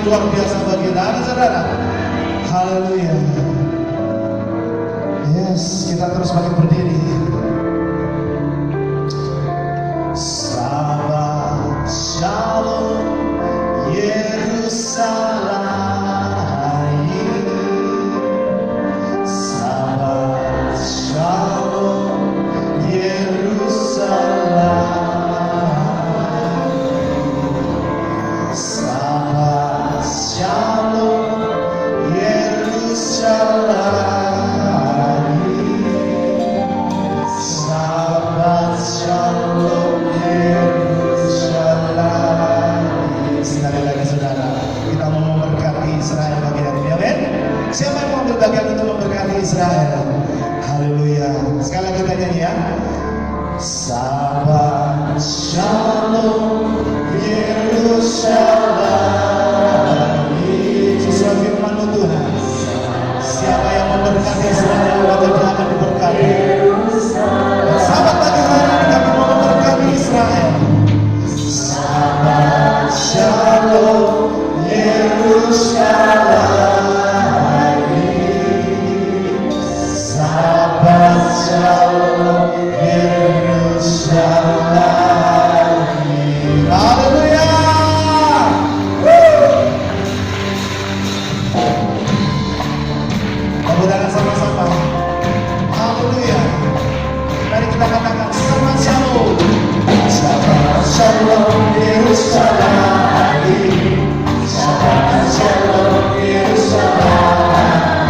luar biasa bagi kita. Amin saudara. Haleluya. Yes, kita terus balik berdiri. Sabat Shalom Yerusalem. Sabat Shalom Yerusalem. Sabat Shalom Yerusalem. Sabat Shalom Yerusalem. Sekali lagi saudara, kita mau memberkati Israel bagi hari ini, amin. Siapa yang mau berbagian untuk memberkati Israel? Haleluya. Sekali lagi kita nyanyi ya. Sabat Shalom Yerusalem. Sesuai firman Tuhan, siapa yang memberkati Israel maka dia akan diberkati. Sahabat bagi hari ini kami mau memberkati Israel. Sabat Shalom Yerusalem. Sabat Shalom Yerusalem. Haleluya. Kemudian sama-sama. Haleluya. Mari kita katakan Sabat Shalom. Sabat Shalom Yerusalem. Sabat Shalom Yerusalem.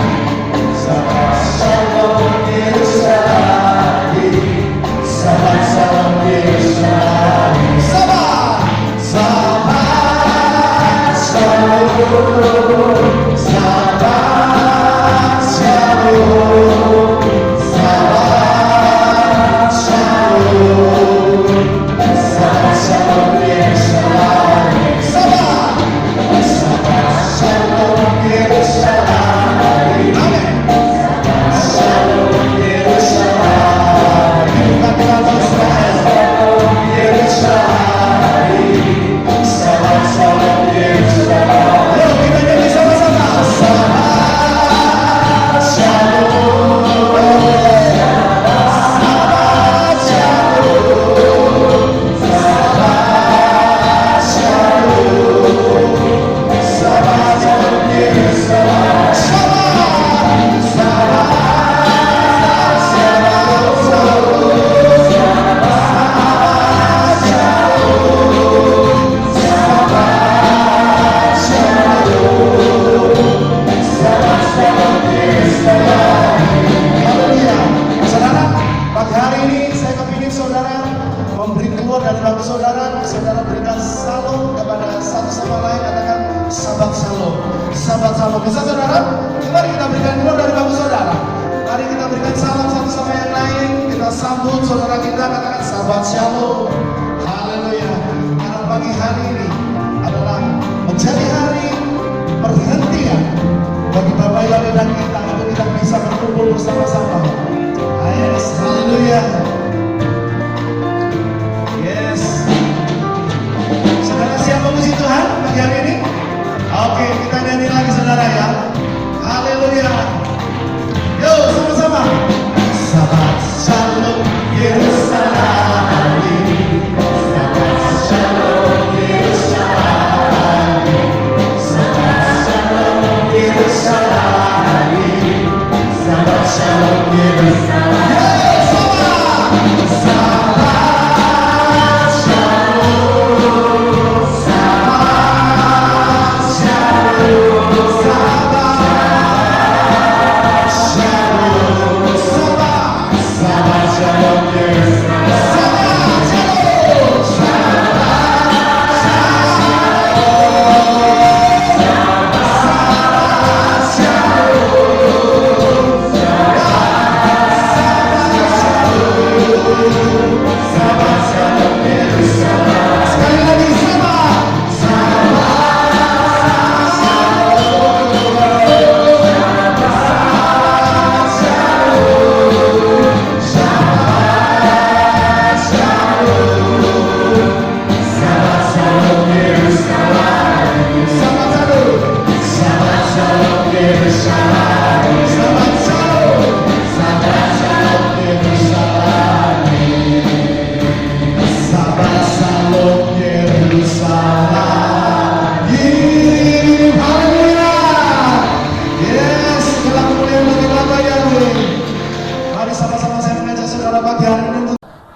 Sabat Shalom Yerusalem. Sabat Shalom Yerusalem. Sabat Shalom. Sabat Shalom. Sabat Shalom. Sabat Shalom Yerusalem. Sabat Shalom Yerusalem. Amin. Shalom Yerusalem. Bukan Israel. Yerusalem. Sabat Shalom Yerusalem. Yuk kita nyanyi sama-sama. Sabat Shalom. Sabat Shalom. Sabat Shalom. Sabat Shalom Yerusalem. Sabat Haleluya. Saudara, pagi hari ini saya kepingin saudara memberi keluar dari bagi saudara. Saudara berikan salam kepada satu sama lain, katakan Sabat Shalom. Sabat Shalom. Bisa saudara? Mari kita berikan keluar dari bagi saudara. Mari kita berikan salam satu sama yang lain. Kita sambut saudara kita, katakan Sabat Shalom. Haleluya. Karena pagi hari ini adalah menjadi hari perhentian bagi Bapak Ibu dan kita untuk kita bisa berkumpul bersama-sama. Yes, haleluya. Yes. Saudara siap memuji Tuhan pagi hari ini? Oke, kita nyanyi lagi saudara ya. Haleluya. Yo, sama-sama. Sabat Shalom Yerusalem. Sabat Shalom Yerusalem. Sabat Shalom Yerusalem. Sabat Shalom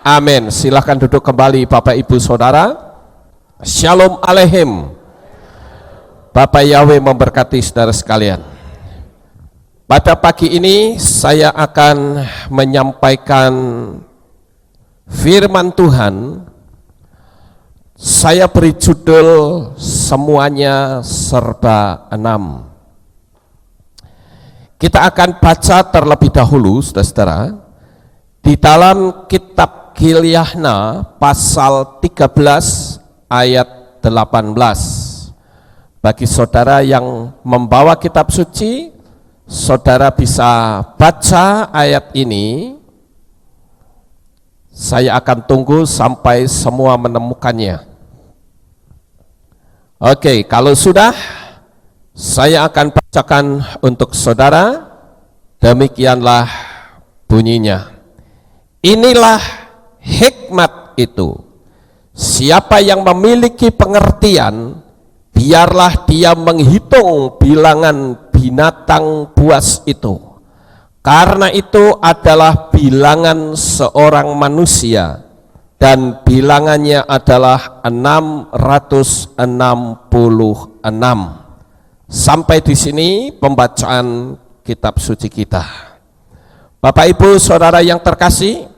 Amin. Silahkan duduk kembali Bapak Ibu Saudara. Shalom Aleichem. Bapak Yahweh memberkati saudara sekalian. Pada pagi ini saya akan menyampaikan firman Tuhan. Saya beri judul semuanya serba enam. Kita akan baca terlebih dahulu saudara-saudara di dalam kitab Gilyahna pasal 13 ayat 18. Bagi saudara yang membawa kitab suci, saudara bisa baca ayat ini. Saya akan tunggu sampai semua menemukannya. Oke, kalau sudah, saya akan bacakan untuk saudara. Demikianlah bunyinya. Inilah hikmat itu. Siapa yang memiliki pengertian, biarlah dia menghitung bilangan binatang buas itu. Karena itu adalah bilangan seorang manusia, dan bilangannya adalah 666. Sampai di sini pembacaan kitab suci kita. Bapak Ibu Saudara yang terkasih,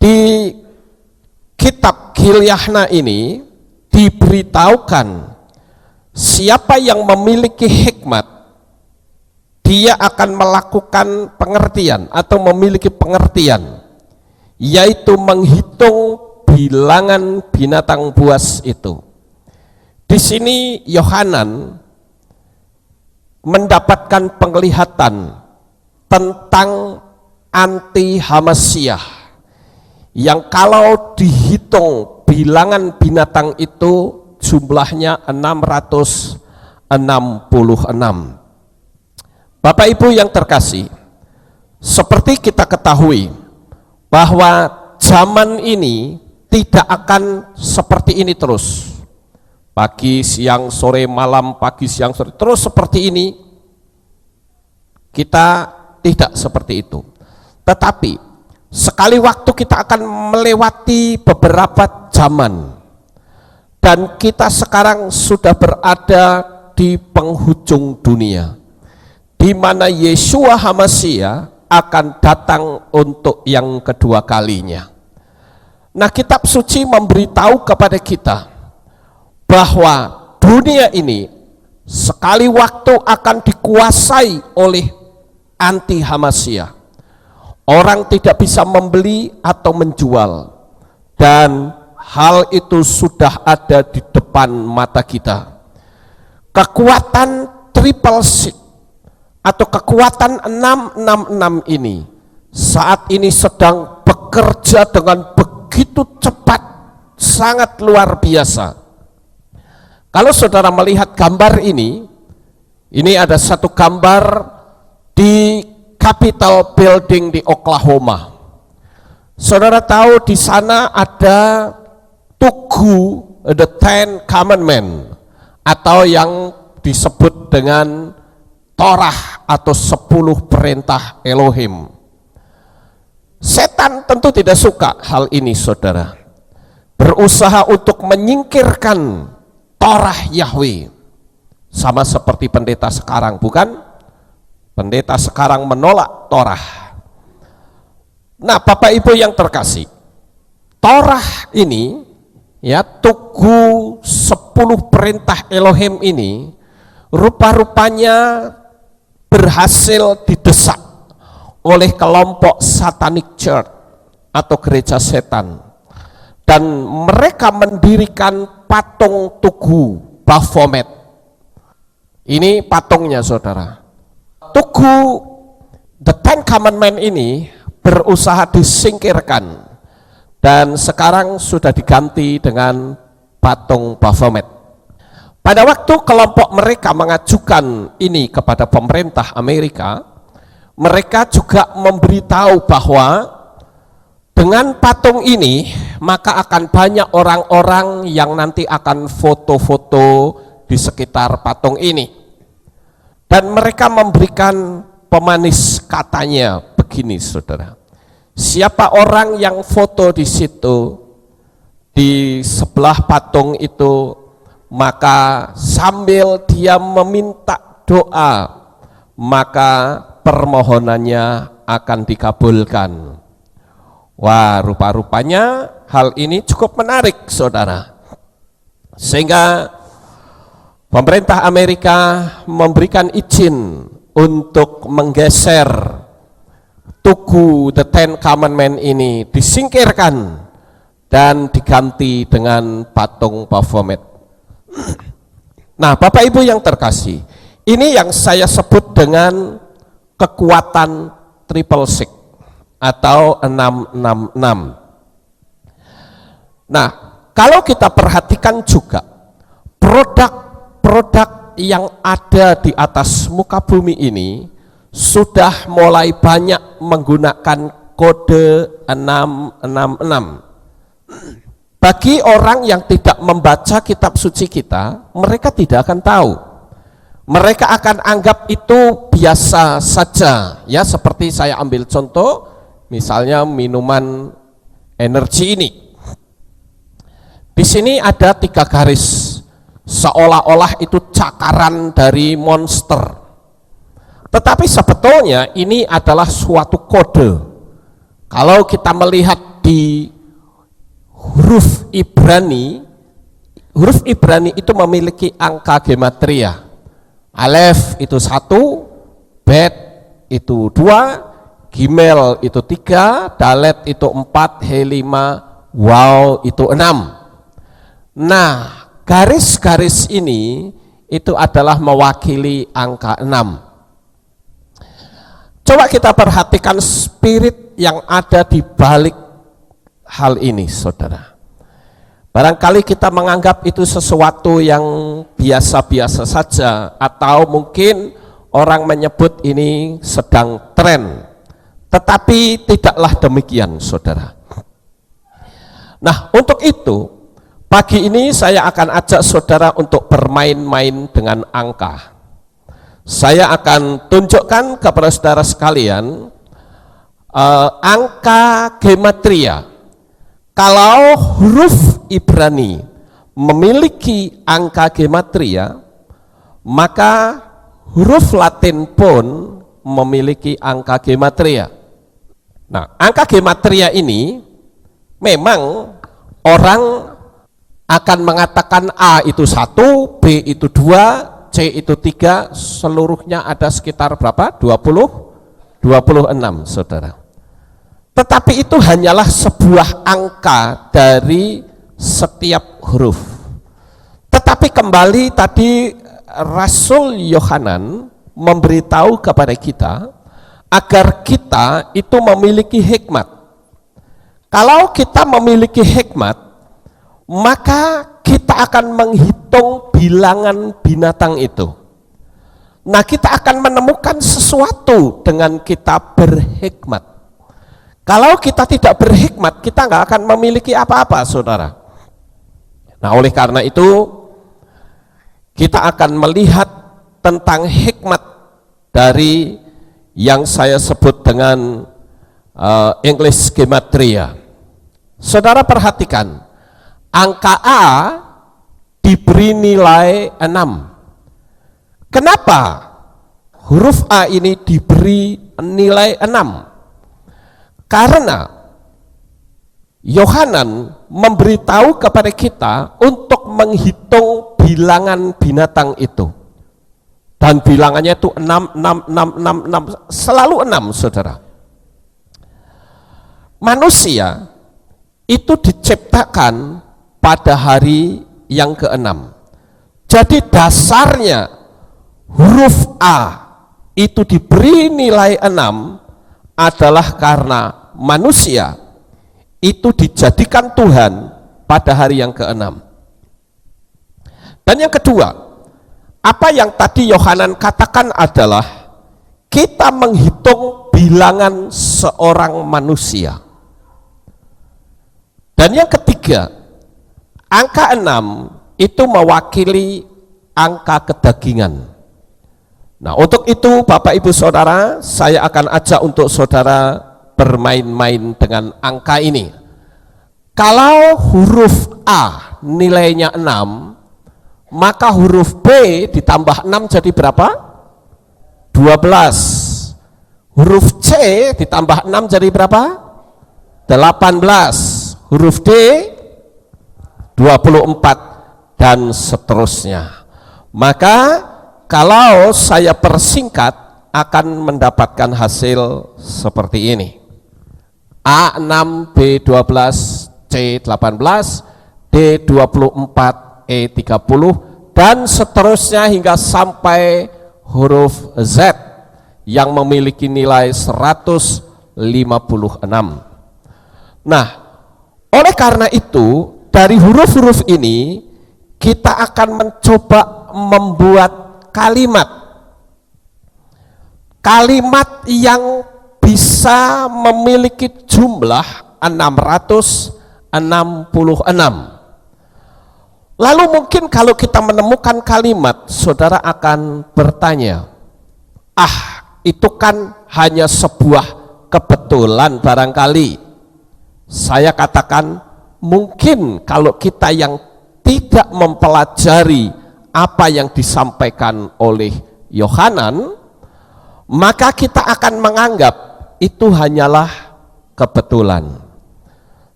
di kitab Gilyahna ini diberitahukan siapa yang memiliki hikmat, dia akan melakukan pengertian atau memiliki pengertian, yaitu menghitung bilangan binatang buas itu. Di sini Yohanan mendapatkan penglihatan tentang anti-Hamasyah, yang kalau dihitung bilangan binatang itu jumlahnya 666. Bapak Ibu yang terkasih, seperti kita ketahui bahwa zaman ini tidak akan seperti ini terus. Pagi, siang, sore, malam, pagi, siang, sore, terus seperti ini. Kita tidak seperti itu. Tetapi sekali waktu kita akan melewati beberapa zaman, dan kita sekarang sudah berada di penghujung dunia, di mana Yeshua HaMasyiah akan datang untuk yang kedua kalinya. Nah, kitab suci memberitahu kepada kita bahwa dunia ini sekali waktu akan dikuasai oleh anti-Hamasyah. Orang tidak bisa membeli atau menjual, dan hal itu sudah ada di depan mata kita. Kekuatan triple six atau kekuatan 666 ini saat ini sedang bekerja dengan begitu cepat, sangat luar biasa. Kalau saudara melihat gambar ini ada satu gambar di Capitol Building di Oklahoma. Saudara tahu di sana ada tugu the Ten Commandments, atau yang disebut dengan Torah atau 10 perintah Elohim. Setan tentu tidak suka hal ini, saudara. Berusaha untuk menyingkirkan Torah Yahweh. Sama seperti pendeta sekarang, bukan? Pendeta sekarang menolak Torah. Nah, Bapak Ibu yang terkasih, Torah ini, ya, tugu 10 perintah Elohim ini rupa-rupanya berhasil didesak oleh kelompok Satanic Church atau gereja setan, dan mereka mendirikan patung tugu Baphomet. Ini patungnya, saudara. Tugu the Ten Commandments ini berusaha disingkirkan, dan sekarang sudah diganti dengan patung Baphomet. Pada waktu kelompok mereka mengajukan ini kepada pemerintah Amerika, mereka juga memberitahu bahwa dengan patung ini maka akan banyak orang-orang yang nanti akan foto-foto di sekitar patung ini. Dan mereka memberikan pemanis katanya begini, saudara. Siapa orang yang foto di situ, di sebelah patung itu, maka sambil dia meminta doa, maka permohonannya akan dikabulkan. Wah, rupa-rupanya hal ini cukup menarik, saudara. Sehingga pemerintah Amerika memberikan izin untuk menggeser tugu The Ten Commandments ini, disingkirkan dan diganti dengan patung Baphomet. Nah, Bapak Ibu yang terkasih, ini yang saya sebut dengan kekuatan triple six atau 666. Nah, kalau kita perhatikan juga produk-produk yang ada di atas muka bumi ini sudah mulai banyak menggunakan kode 666. Bagi orang yang tidak membaca kitab suci kita, mereka tidak akan tahu. Mereka akan anggap itu biasa saja, ya, seperti saya ambil contoh, misalnya minuman energi ini. Di sini ada 3 garis, seolah-olah itu cakaran dari monster. Tetapi sebetulnya ini adalah suatu kode. Kalau kita melihat di huruf Ibrani itu memiliki angka gematria. Alef itu 1, Bet itu 2, Gimel itu 3, Dalet itu 4, He 5, Waw itu 6. Nah, garis-garis ini itu adalah mewakili angka 6. Coba kita perhatikan spirit yang ada di balik hal ini, saudara. Barangkali kita menganggap itu sesuatu yang biasa-biasa saja, atau mungkin orang menyebut ini sedang tren. Tetapi tidaklah demikian, saudara. Nah, untuk itu pagi ini saya akan ajak saudara untuk bermain-main dengan angka. Saya akan tunjukkan kepada saudara sekalian angka gematria. Kalau huruf Ibrani memiliki angka gematria, maka huruf Latin pun memiliki angka gematria. Nah, angka gematria ini memang orang akan mengatakan A itu 1, B itu 2, C itu 3, seluruhnya ada sekitar berapa? 26, saudara. Tetapi itu hanyalah sebuah angka dari setiap huruf. Tetapi kembali tadi Rasul Yohanan memberitahu kepada kita agar kita itu memiliki hikmat. Kalau kita memiliki hikmat, maka kita akan menghitung bilangan binatang itu. Nah, kita akan menemukan sesuatu dengan kita berhikmat. Kalau kita tidak berhikmat, kita nggak akan memiliki apa-apa, saudara. Nah, oleh karena itu, kita akan melihat tentang hikmat dari yang saya sebut dengan English Gematria. Saudara perhatikan, angka A diberi nilai 6. Kenapa huruf A ini diberi nilai 6? Karena Yohanan memberitahu kepada kita untuk menghitung bilangan binatang itu. Dan bilangannya itu 6, 6, 6, 6, 6, selalu 6, saudara. Manusia itu diciptakan pada hari yang ke-6. Jadi dasarnya huruf A itu diberi nilai 6 adalah karena manusia itu dijadikan Tuhan pada hari yang ke-6. Dan yang kedua, apa yang tadi Yohanan katakan adalah kita menghitung bilangan seorang manusia. Dan yang ketiga, angka 6 itu mewakili angka kedagingan. Nah, untuk itu Bapak Ibu Saudara, saya akan ajak untuk saudara bermain-main dengan angka ini. Kalau huruf A nilainya 6, maka huruf B ditambah 6 jadi berapa? 12. Huruf C ditambah 6 jadi berapa? 18. Huruf D 24 dan seterusnya. Maka kalau saya persingkat akan mendapatkan hasil seperti ini. A6, B12, C18, D24, E30 dan seterusnya hingga sampai huruf Z yang memiliki nilai 156. Nah, oleh karena itu dari huruf-huruf ini kita akan mencoba membuat kalimat yang bisa memiliki jumlah 666. Lalu mungkin kalau kita menemukan kalimat, saudara akan bertanya, itu kan hanya sebuah kebetulan barangkali. Saya katakan, mungkin kalau kita yang tidak mempelajari apa yang disampaikan oleh Yohanan, maka kita akan menganggap itu hanyalah kebetulan.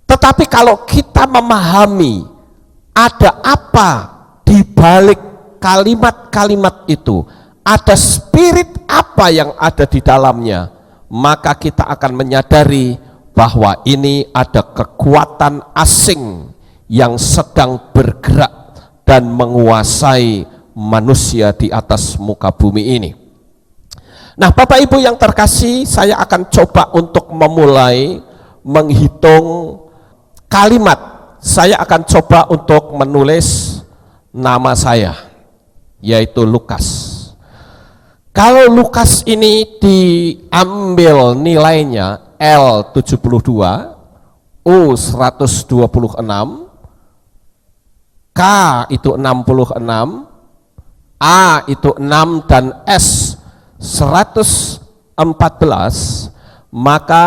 Tetapi kalau kita memahami ada apa di balik kalimat-kalimat itu, ada spirit apa yang ada di dalamnya, maka kita akan menyadari bahwa ini ada kekuatan asing yang sedang bergerak dan menguasai manusia di atas muka bumi ini. Nah, Bapak Ibu yang terkasih, saya akan coba untuk memulai menghitung kalimat. Saya akan coba untuk menulis nama saya, yaitu Lukas. Kalau Lukas ini diambil nilainya L72, U126, K itu 66, A itu 6 dan S 114, maka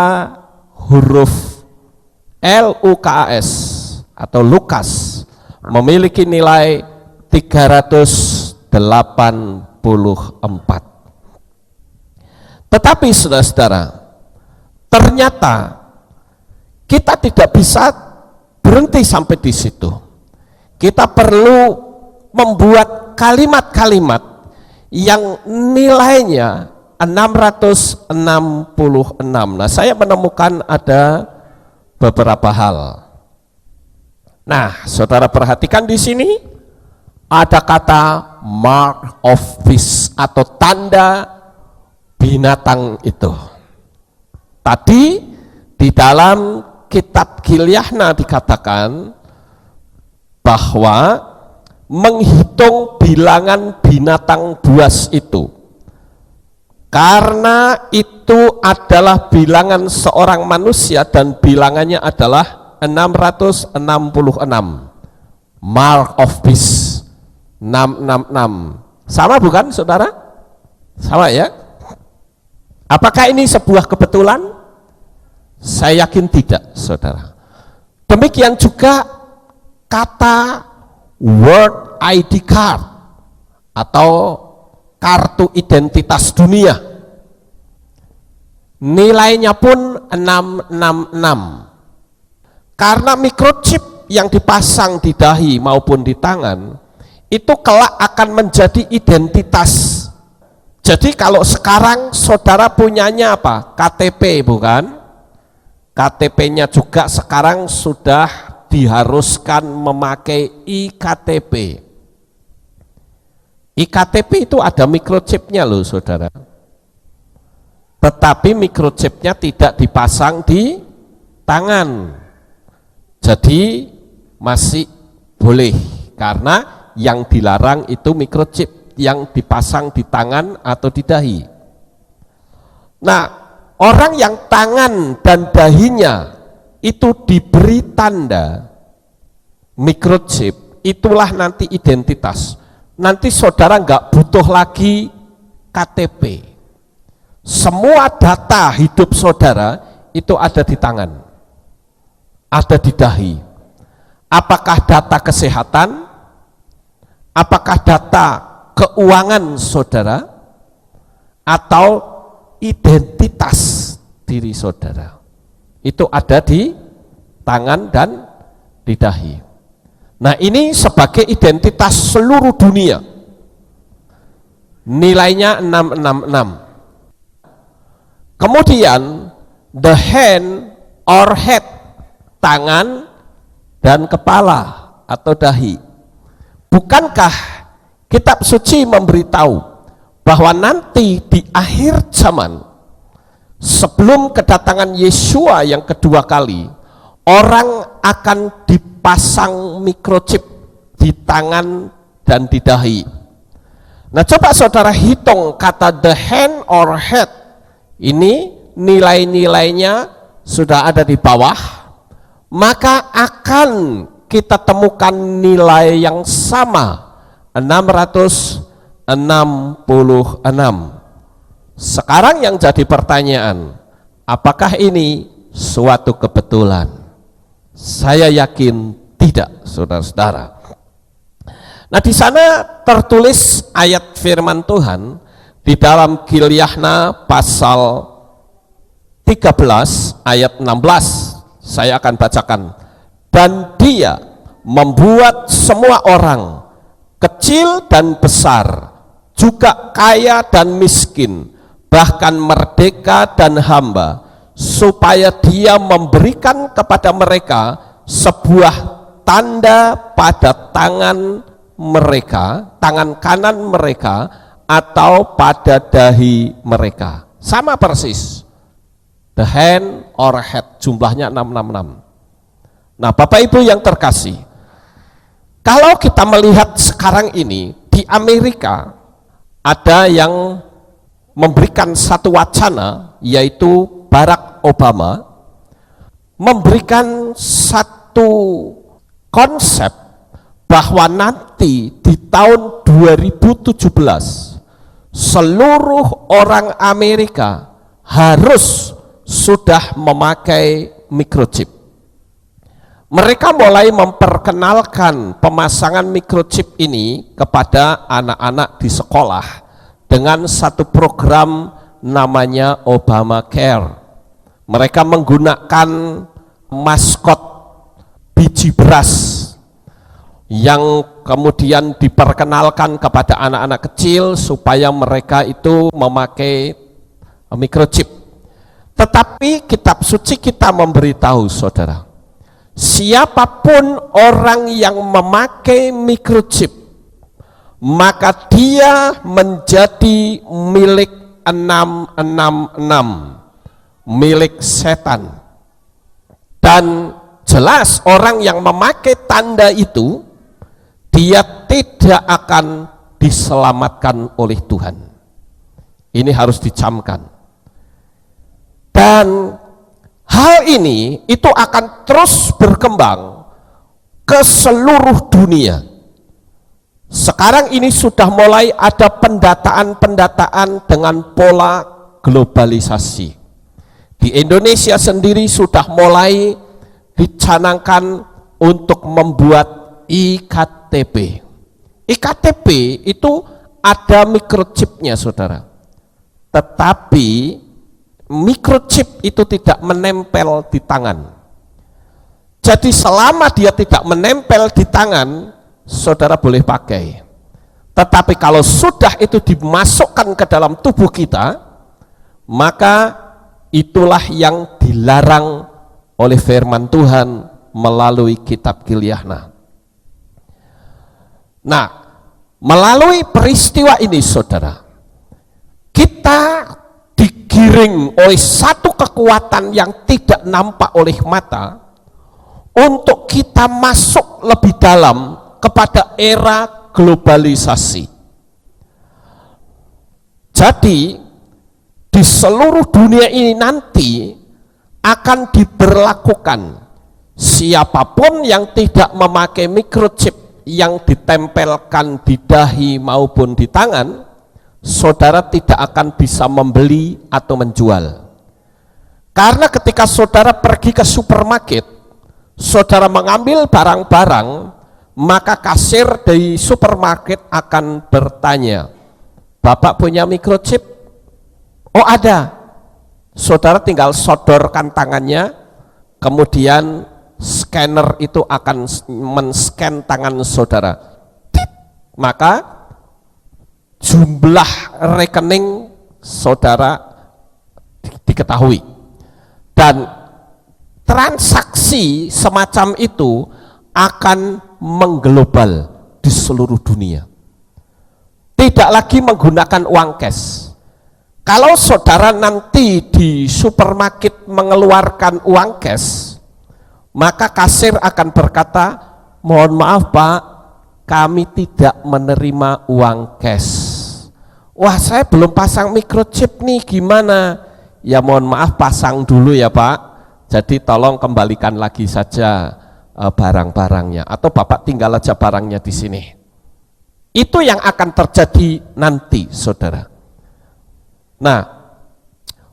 huruf LUKAS atau Lukas memiliki nilai 384. Tetapi saudara-saudara, ternyata kita tidak bisa berhenti sampai di situ. Kita perlu membuat kalimat-kalimat yang nilainya 666. Nah, saya menemukan ada beberapa hal. Nah, saudara perhatikan di sini ada kata mark of beast atau tanda binatang itu. Tadi di dalam kitab Gilyahna dikatakan bahwa menghitung bilangan binatang buas itu, karena itu adalah bilangan seorang manusia dan bilangannya adalah 666. Mark of beast 666. Sama bukan saudara? Sama ya? Apakah ini sebuah kebetulan? Saya yakin tidak, saudara. Demikian juga kata World ID Card atau kartu identitas dunia, nilainya pun 666. Karena microchip yang dipasang di dahi maupun di tangan itu kelak akan menjadi identitas. Jadi kalau sekarang saudara punyanya apa? KTP bukan? KTP-nya juga sekarang sudah diharuskan memakai iktp. Iktp itu ada microchipnya loh saudara. Tetapi microchipnya tidak dipasang di tangan. Jadi masih boleh, karena yang dilarang itu microchip yang dipasang di tangan atau di dahi. Nah, orang yang tangan dan dahinya itu diberi tanda microchip, itulah nanti identitas. Nanti saudara nggak butuh lagi KTP. Semua data hidup saudara itu ada di tangan, ada di dahi. Apakah data kesehatan? Apakah data keuangan saudara? Atau identitas diri saudara? Itu ada di tangan dan di dahi. Nah, ini sebagai identitas seluruh dunia. Nilainya 666. Kemudian the hand or head, tangan dan kepala atau dahi. Bukankah kitab suci memberitahu bahwa nanti di akhir zaman, sebelum kedatangan Yesua yang kedua kali, orang akan dipasang mikrochip di tangan dan di dahi. Nah, coba saudara hitung kata the hand or head. Ini nilai-nilainya sudah ada di bawah, maka akan kita temukan nilai yang sama, 666. Sekarang yang jadi pertanyaan, apakah ini suatu kebetulan? Saya yakin tidak, saudara-saudara. Nah, di sana tertulis ayat firman Tuhan di dalam Kilyahna pasal 13 ayat 16. Saya akan bacakan. Dan dia membuat semua orang, kecil dan besar, juga kaya dan miskin, bahkan merdeka dan hamba, supaya dia memberikan kepada mereka sebuah tanda pada tangan mereka, tangan kanan mereka, atau pada dahi mereka. Sama persis. The hand or head, jumlahnya 666. Nah, Bapak Ibu yang terkasih, kalau kita melihat sekarang ini di Amerika, ada yang memberikan satu wacana, yaitu Barack Obama memberikan satu konsep bahwa nanti di tahun 2017 seluruh orang Amerika harus sudah memakai microchip. Mereka mulai memperkenalkan pemasangan microchip ini kepada anak-anak di sekolah dengan satu program namanya Obamacare. Mereka menggunakan maskot biji beras yang kemudian diperkenalkan kepada anak-anak kecil supaya mereka itu memakai microchip. Tetapi kitab suci kita memberitahu saudara, siapapun orang yang memakai microchip, maka dia menjadi milik 666, milik setan. Dan jelas orang yang memakai tanda itu, dia tidak akan diselamatkan oleh Tuhan. Ini harus dicamkan. Dan hal ini itu akan terus berkembang ke seluruh dunia. Sekarang ini sudah mulai ada pendataan-pendataan dengan pola globalisasi. Di Indonesia sendiri sudah mulai dicanangkan untuk membuat IKTP. IKTP itu ada microchipnya saudara. Tetapi microchip itu tidak menempel di tangan. Jadi selama dia tidak menempel di tangan, saudara boleh pakai. Tetapi kalau sudah itu dimasukkan ke dalam tubuh kita, maka itulah yang dilarang oleh firman Tuhan melalui kitab Kilyahna. Nah, melalui peristiwa ini saudara, kita digiring oleh satu kekuatan yang tidak nampak oleh mata untuk kita masuk lebih dalam kepada era globalisasi. Jadi di seluruh dunia ini nanti akan diberlakukan siapapun yang tidak memakai microchip yang ditempelkan di dahi maupun di tangan, saudara tidak akan bisa membeli atau menjual. Karena ketika saudara pergi ke supermarket, saudara mengambil barang-barang, maka kasir dari supermarket akan bertanya, Bapak punya microchip? Oh ada. Saudara tinggal sodorkan tangannya, kemudian scanner itu akan men-scan tangan saudara. Maka jumlah rekening saudara diketahui. Dan transaksi semacam itu akan mengglobal di seluruh dunia. Tidak lagi menggunakan uang cash. Kalau saudara nanti di supermarket mengeluarkan uang cash, maka kasir akan berkata, mohon maaf Pak, kami tidak menerima uang cash. Wah, saya belum pasang microchip nih, gimana? Ya mohon maaf, pasang dulu ya Pak, jadi tolong kembalikan lagi saja barang-barangnya, atau Bapak tinggal aja barangnya di sini. Itu yang akan terjadi nanti, saudara. Nah,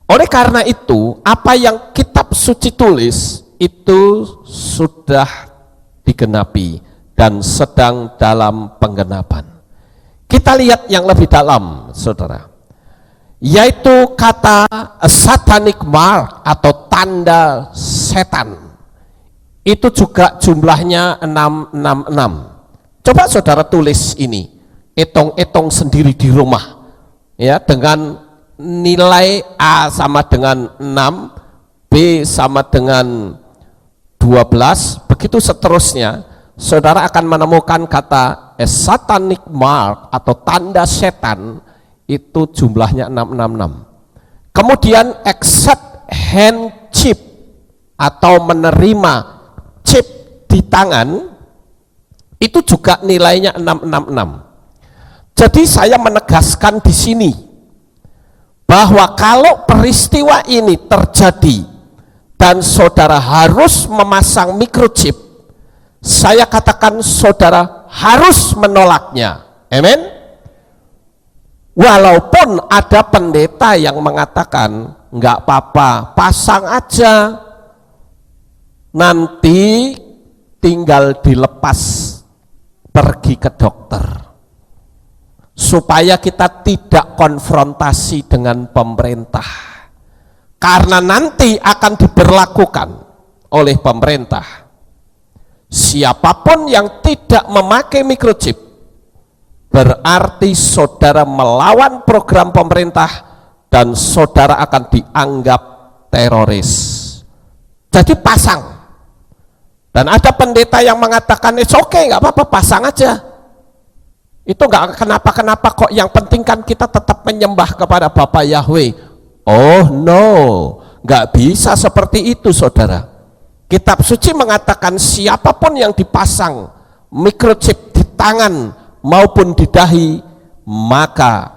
oleh karena itu, apa yang kitab suci tulis itu sudah digenapi dan sedang dalam penggenapan. Kita lihat yang lebih dalam, saudara, yaitu kata satanic mark atau tanda setan. Itu juga jumlahnya 666. Coba saudara tulis ini, etong-etong sendiri di rumah, ya, dengan nilai A sama dengan 6, B sama dengan 12, begitu seterusnya. Saudara akan menemukan kata satanic mark atau tanda setan, itu jumlahnya 666. Kemudian accept hand chip atau menerima chip di tangan, itu juga nilainya 666. Jadi saya menegaskan di sini bahwa kalau peristiwa ini terjadi dan saudara harus memasang microchip, saya katakan saudara harus menolaknya. Amin. Walaupun ada pendeta yang mengatakan enggak apa-apa, pasang aja, nanti tinggal dilepas pergi ke dokter, supaya kita tidak konfrontasi dengan pemerintah, karena nanti akan diberlakukan oleh pemerintah. Siapapun yang tidak memakai microchip berarti saudara melawan program pemerintah dan saudara akan dianggap teroris. Jadi pasang. Dan ada pendeta yang mengatakan, it's okay, nggak apa-apa, pasang aja. Itu nggak kenapa-kenapa kok, yang penting kan kita tetap menyembah kepada Bapa Yahweh. Oh no, nggak bisa seperti itu, saudara. Kitab suci mengatakan siapapun yang dipasang microchip di tangan maupun di dahi, maka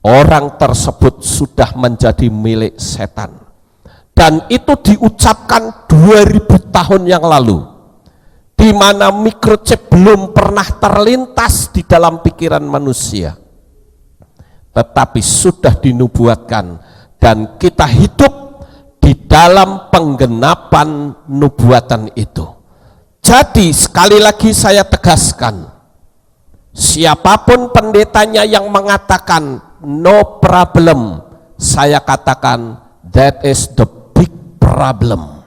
orang tersebut sudah menjadi milik setan. Dan itu diucapkan 2000 tahun yang lalu, di mana microchip belum pernah terlintas di dalam pikiran manusia, tetapi sudah dinubuatkan, dan kita hidup di dalam penggenapan nubuatan itu. Jadi sekali lagi saya tegaskan, siapapun pendetanya yang mengatakan no problem, saya katakan that is the big problem.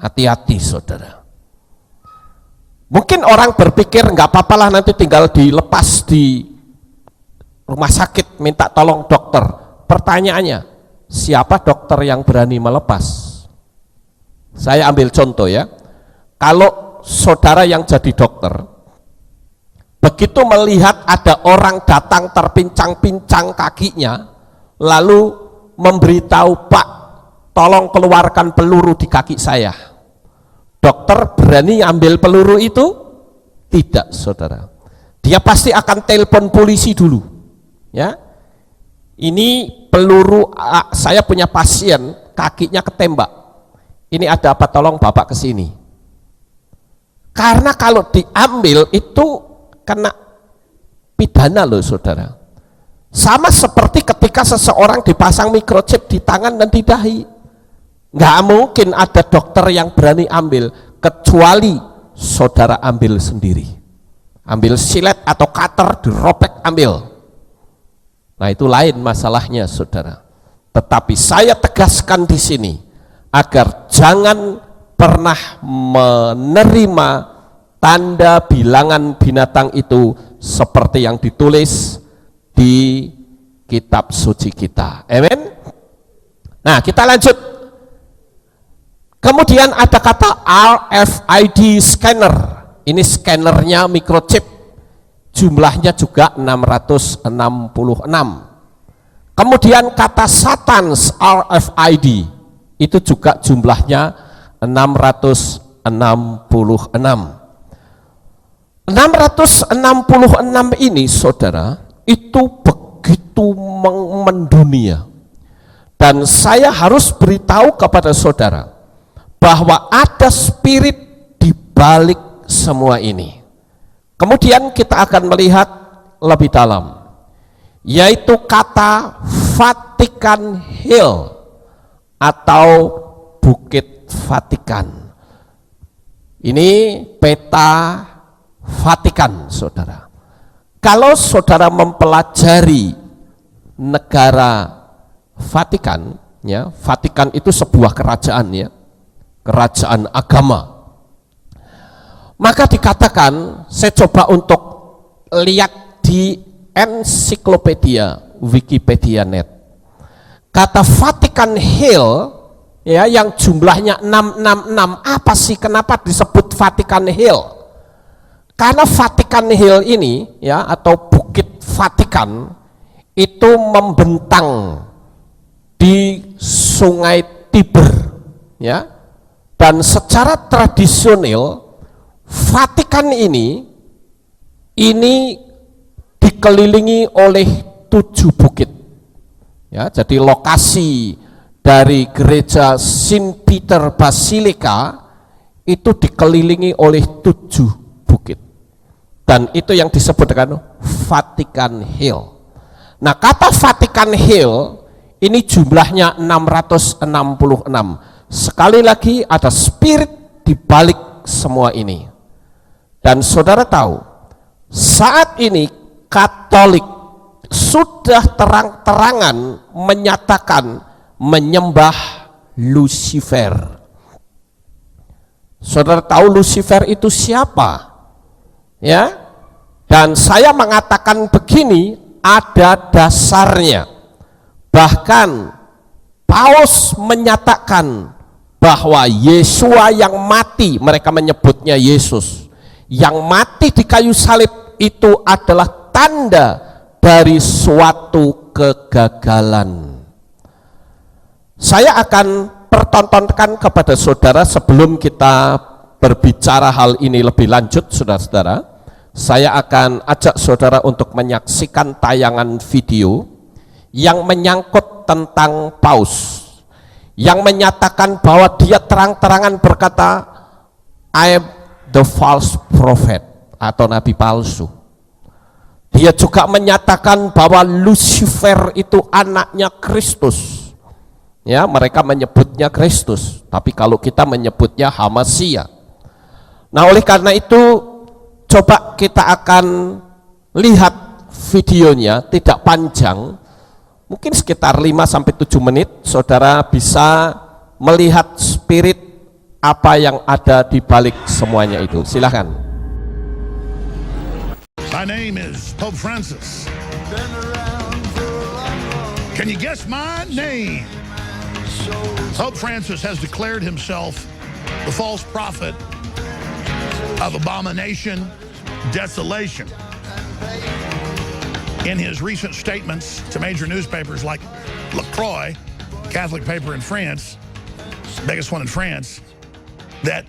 Hati-hati, saudara. Mungkin orang berpikir nggak apa-apalah, nanti tinggal dilepas di rumah sakit, minta tolong dokter. Pertanyaannya, siapa dokter yang berani melepas? Saya ambil contoh ya. Kalau saudara yang jadi dokter, begitu melihat ada orang datang terpincang-pincang kakinya, lalu memberitahu, Pak, tolong keluarkan peluru di kaki saya. Dokter berani ambil peluru itu? Tidak, saudara. Dia pasti akan telepon polisi dulu. Ya, ini peluru, saya punya pasien kakinya ketembak. Ini ada apa? Tolong Bapak ke sini. Karena kalau diambil itu kena pidana loh, saudara. Sama seperti ketika seseorang dipasang microchip di tangan dan di dahi. Nggak mungkin ada dokter yang berani ambil, kecuali saudara ambil sendiri. Ambil silet atau cutter, dirobek, ambil. Nah itu lain masalahnya saudara. Tetapi saya tegaskan di sini, agar jangan pernah menerima tanda bilangan binatang itu seperti yang ditulis di kitab suci kita. Amin. Nah kita lanjut. Kemudian ada kata RFID scanner. Ini scannernya microchip. Jumlahnya juga 666. Kemudian kata Satan's RFID. Itu juga jumlahnya 666. 666 ini saudara, itu begitu mendunia. Dan saya harus beritahu kepada saudara bahwa ada spirit di balik semua ini. Kemudian kita akan melihat lebih dalam, yaitu kata Vatican Hill atau Bukit Vatikan. Ini peta Vatikan, saudara. Kalau saudara mempelajari negara Vatikan, ya, Vatikan itu sebuah kerajaan, ya, kerajaan agama. Maka dikatakan, saya coba untuk lihat di ensiklopedia Wikipedia.net. Kata Vatican Hill, ya, yang jumlahnya 666, apa sih, kenapa disebut Vatican Hill? Karena Vatican Hill ini, ya, atau Bukit Vatikan itu membentang di Sungai Tiber, ya. Dan secara tradisional Vatikan ini dikelilingi oleh 7 bukit, ya. Jadi lokasi dari gereja Saint Peter Basilica itu dikelilingi oleh 7 bukit, dan itu yang disebut dengan Vatican Hill. Nah kata Vatican Hill ini jumlahnya 666. Sekali lagi ada spirit di balik semua ini. Dan saudara tahu, saat ini Katolik sudah terang-terangan menyatakan menyembah Lucifer. Saudara tahu Lucifer itu siapa? Ya. Dan saya mengatakan begini, ada dasarnya. Bahkan Paus menyatakan bahwa Yesua yang mati, mereka menyebutnya Yesus, yang mati di kayu salib itu adalah tanda dari suatu kegagalan. Saya akan pertontonkan kepada saudara sebelum kita berbicara hal ini lebih lanjut, saudara-saudara. Saya akan ajak saudara untuk menyaksikan tayangan video yang menyangkut tentang Paus, yang menyatakan bahwa dia terang-terangan berkata, I am the false prophet, atau nabi palsu. Dia juga menyatakan bahwa Lucifer itu anaknya Kristus. Ya, mereka menyebutnya Kristus, tapi kalau kita menyebutnya Hamasia. Nah, oleh karena itu coba kita akan lihat videonya, tidak panjang, mungkin sekitar 5-7 menit. Saudara bisa melihat spirit apa yang ada di balik semuanya itu. Silakan. My name is Pope Francis. Can you guess my name? Pope Francis has declared himself the false prophet of abomination, desolation. In his recent statements to major newspapers like La Croix, Catholic paper in France, biggest one in France, that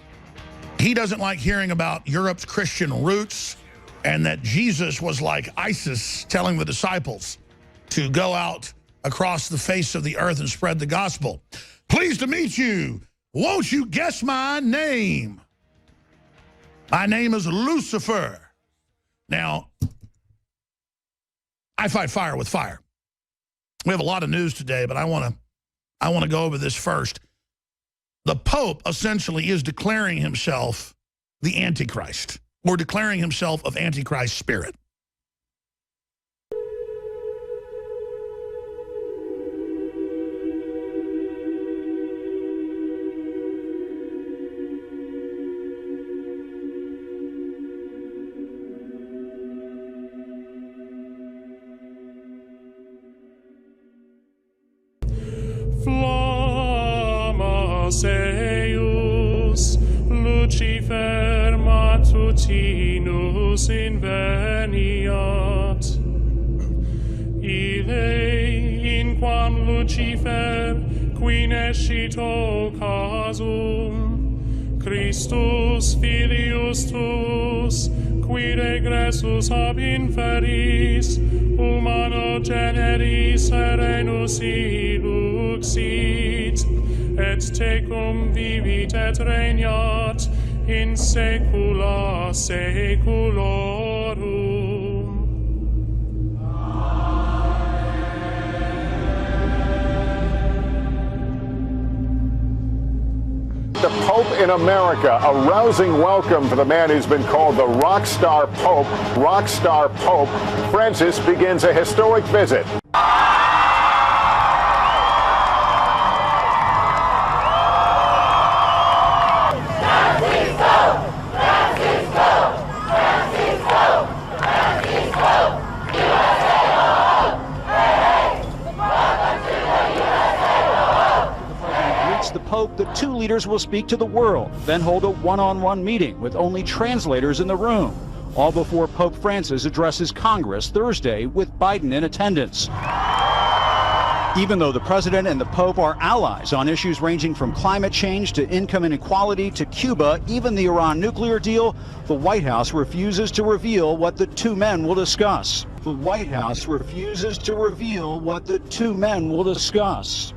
he doesn't like hearing about Europe's Christian roots, and that Jesus was like ISIS telling the disciples to go out across the face of the earth and spread the gospel. Pleased to meet you. Won't you guess my name? My name is Lucifer. Now, I fight fire with fire. We have a lot of news today, but I want to go over this first. the Pope essentially is declaring himself the Antichrist, or declaring himself of Antichrist spirit. Flammas eius, Lucifer matutinus inveniat. Ille inquam Lucifer, qui nescito casum, Christus filius tuus, qui regressus ab inferis, humano generis serenus iluxit, et tecum vivit et regnat in saecula saeculorum. The Pope in America, a rousing welcome for the man who's been called the rock star Pope. Rock star Pope Francis begins a historic visit. The Pope, the two leaders will speak to the world, then hold a one-on-one meeting with only translators in the room, all before Pope Francis addresses Congress Thursday with Biden in attendance. Even though the president and the Pope are allies on issues ranging from climate change to income inequality to Cuba, even the Iran nuclear deal, the White House refuses to reveal what the two men will discuss. The White House refuses to reveal what the two men will discuss.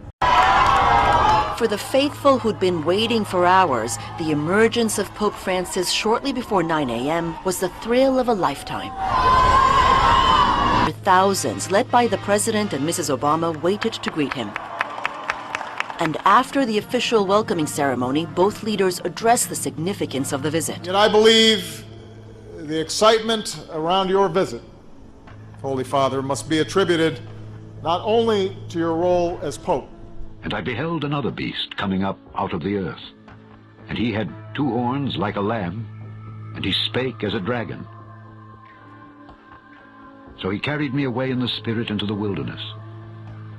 For the faithful who'd been waiting for hours, the emergence of Pope Francis shortly before 9 a.m. was the thrill of a lifetime. Thousands, led by the President and Mrs. Obama, waited to greet him. And after the official welcoming ceremony, both leaders addressed the significance of the visit. And I believe the excitement around your visit, Holy Father, must be attributed not only to your role as Pope. And I beheld another beast coming up out of the earth. And he had two horns like a lamb, and he spake as a dragon. So he carried me away in the spirit into the wilderness.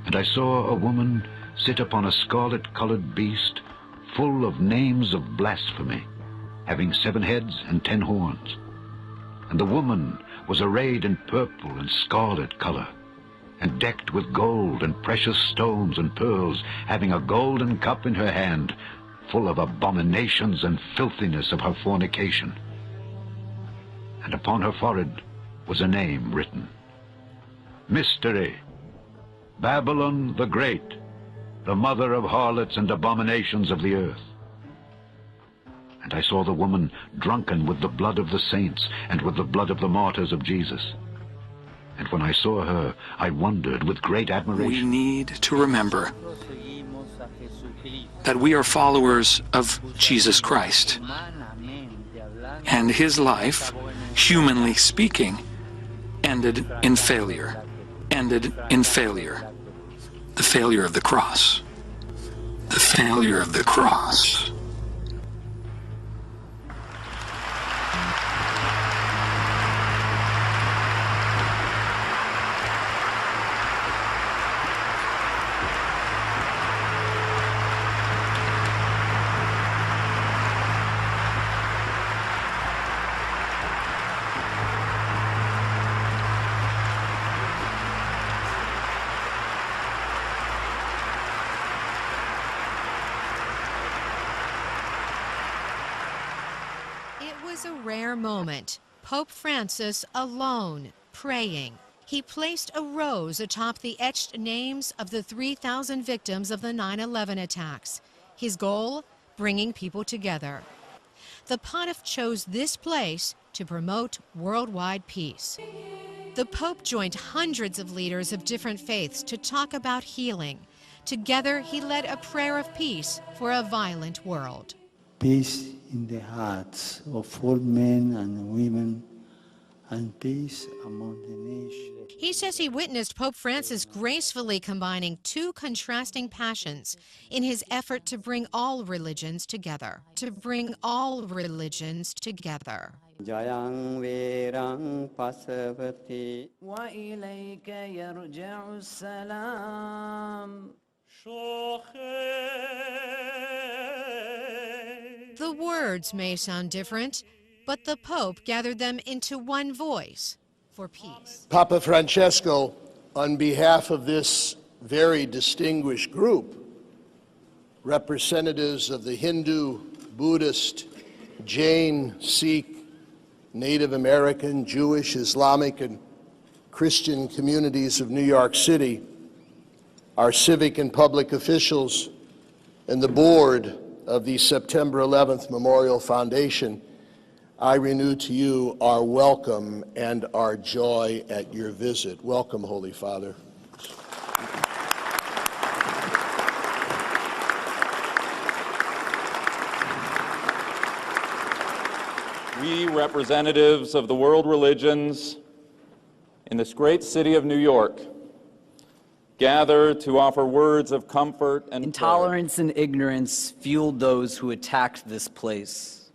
And I saw a woman sit upon a scarlet-colored beast, full of names of blasphemy, having 7 heads and 10 horns. And the woman was arrayed in purple and scarlet color, and decked with gold and precious stones and pearls, having a golden cup in her hand, full of abominations and filthiness of her fornication. And upon her forehead was a name written, Mystery, Babylon the Great, the mother of harlots and abominations of the earth. And I saw the woman drunken with the blood of the saints and with the blood of the martyrs of Jesus. And when I saw her, I wondered with great admiration. We need to remember that we are followers of Jesus Christ. And his life, humanly speaking, ended in failure. Ended in failure. The failure of the cross. The failure of the cross. A rare moment. Pope Francis alone, praying. He placed a rose atop the etched names of the 3,000 victims of the 9/11 attacks. His goal? Bringing people together. The Pontiff chose this place to promote worldwide peace. The Pope joined hundreds of leaders of different faiths to talk about healing, Together, he led a prayer of peace for a violent world. Peace in the hearts of all men and women, and peace among the nations. He says he witnessed Pope Francis gracefully combining two contrasting passions in his effort to bring all religions together. To bring all religions together. Jayang verang pasavati wa ilayka yarja'u salam. The words may sound different, but the Pope gathered them into one voice for peace. Papa Francesco, on behalf of this very distinguished group, representatives of the Hindu, Buddhist, Jain, Sikh, Native American, Jewish, Islamic, and Christian communities of New York City, our civic and public officials, and the board of the September 11th Memorial Foundation, I renew to you our welcome and our joy at your visit. Welcome, Holy Father. We, representatives of the world religions in this great city of New York, gather to offer words of comfort and Intolerance and ignorance fueled those who attacked this place.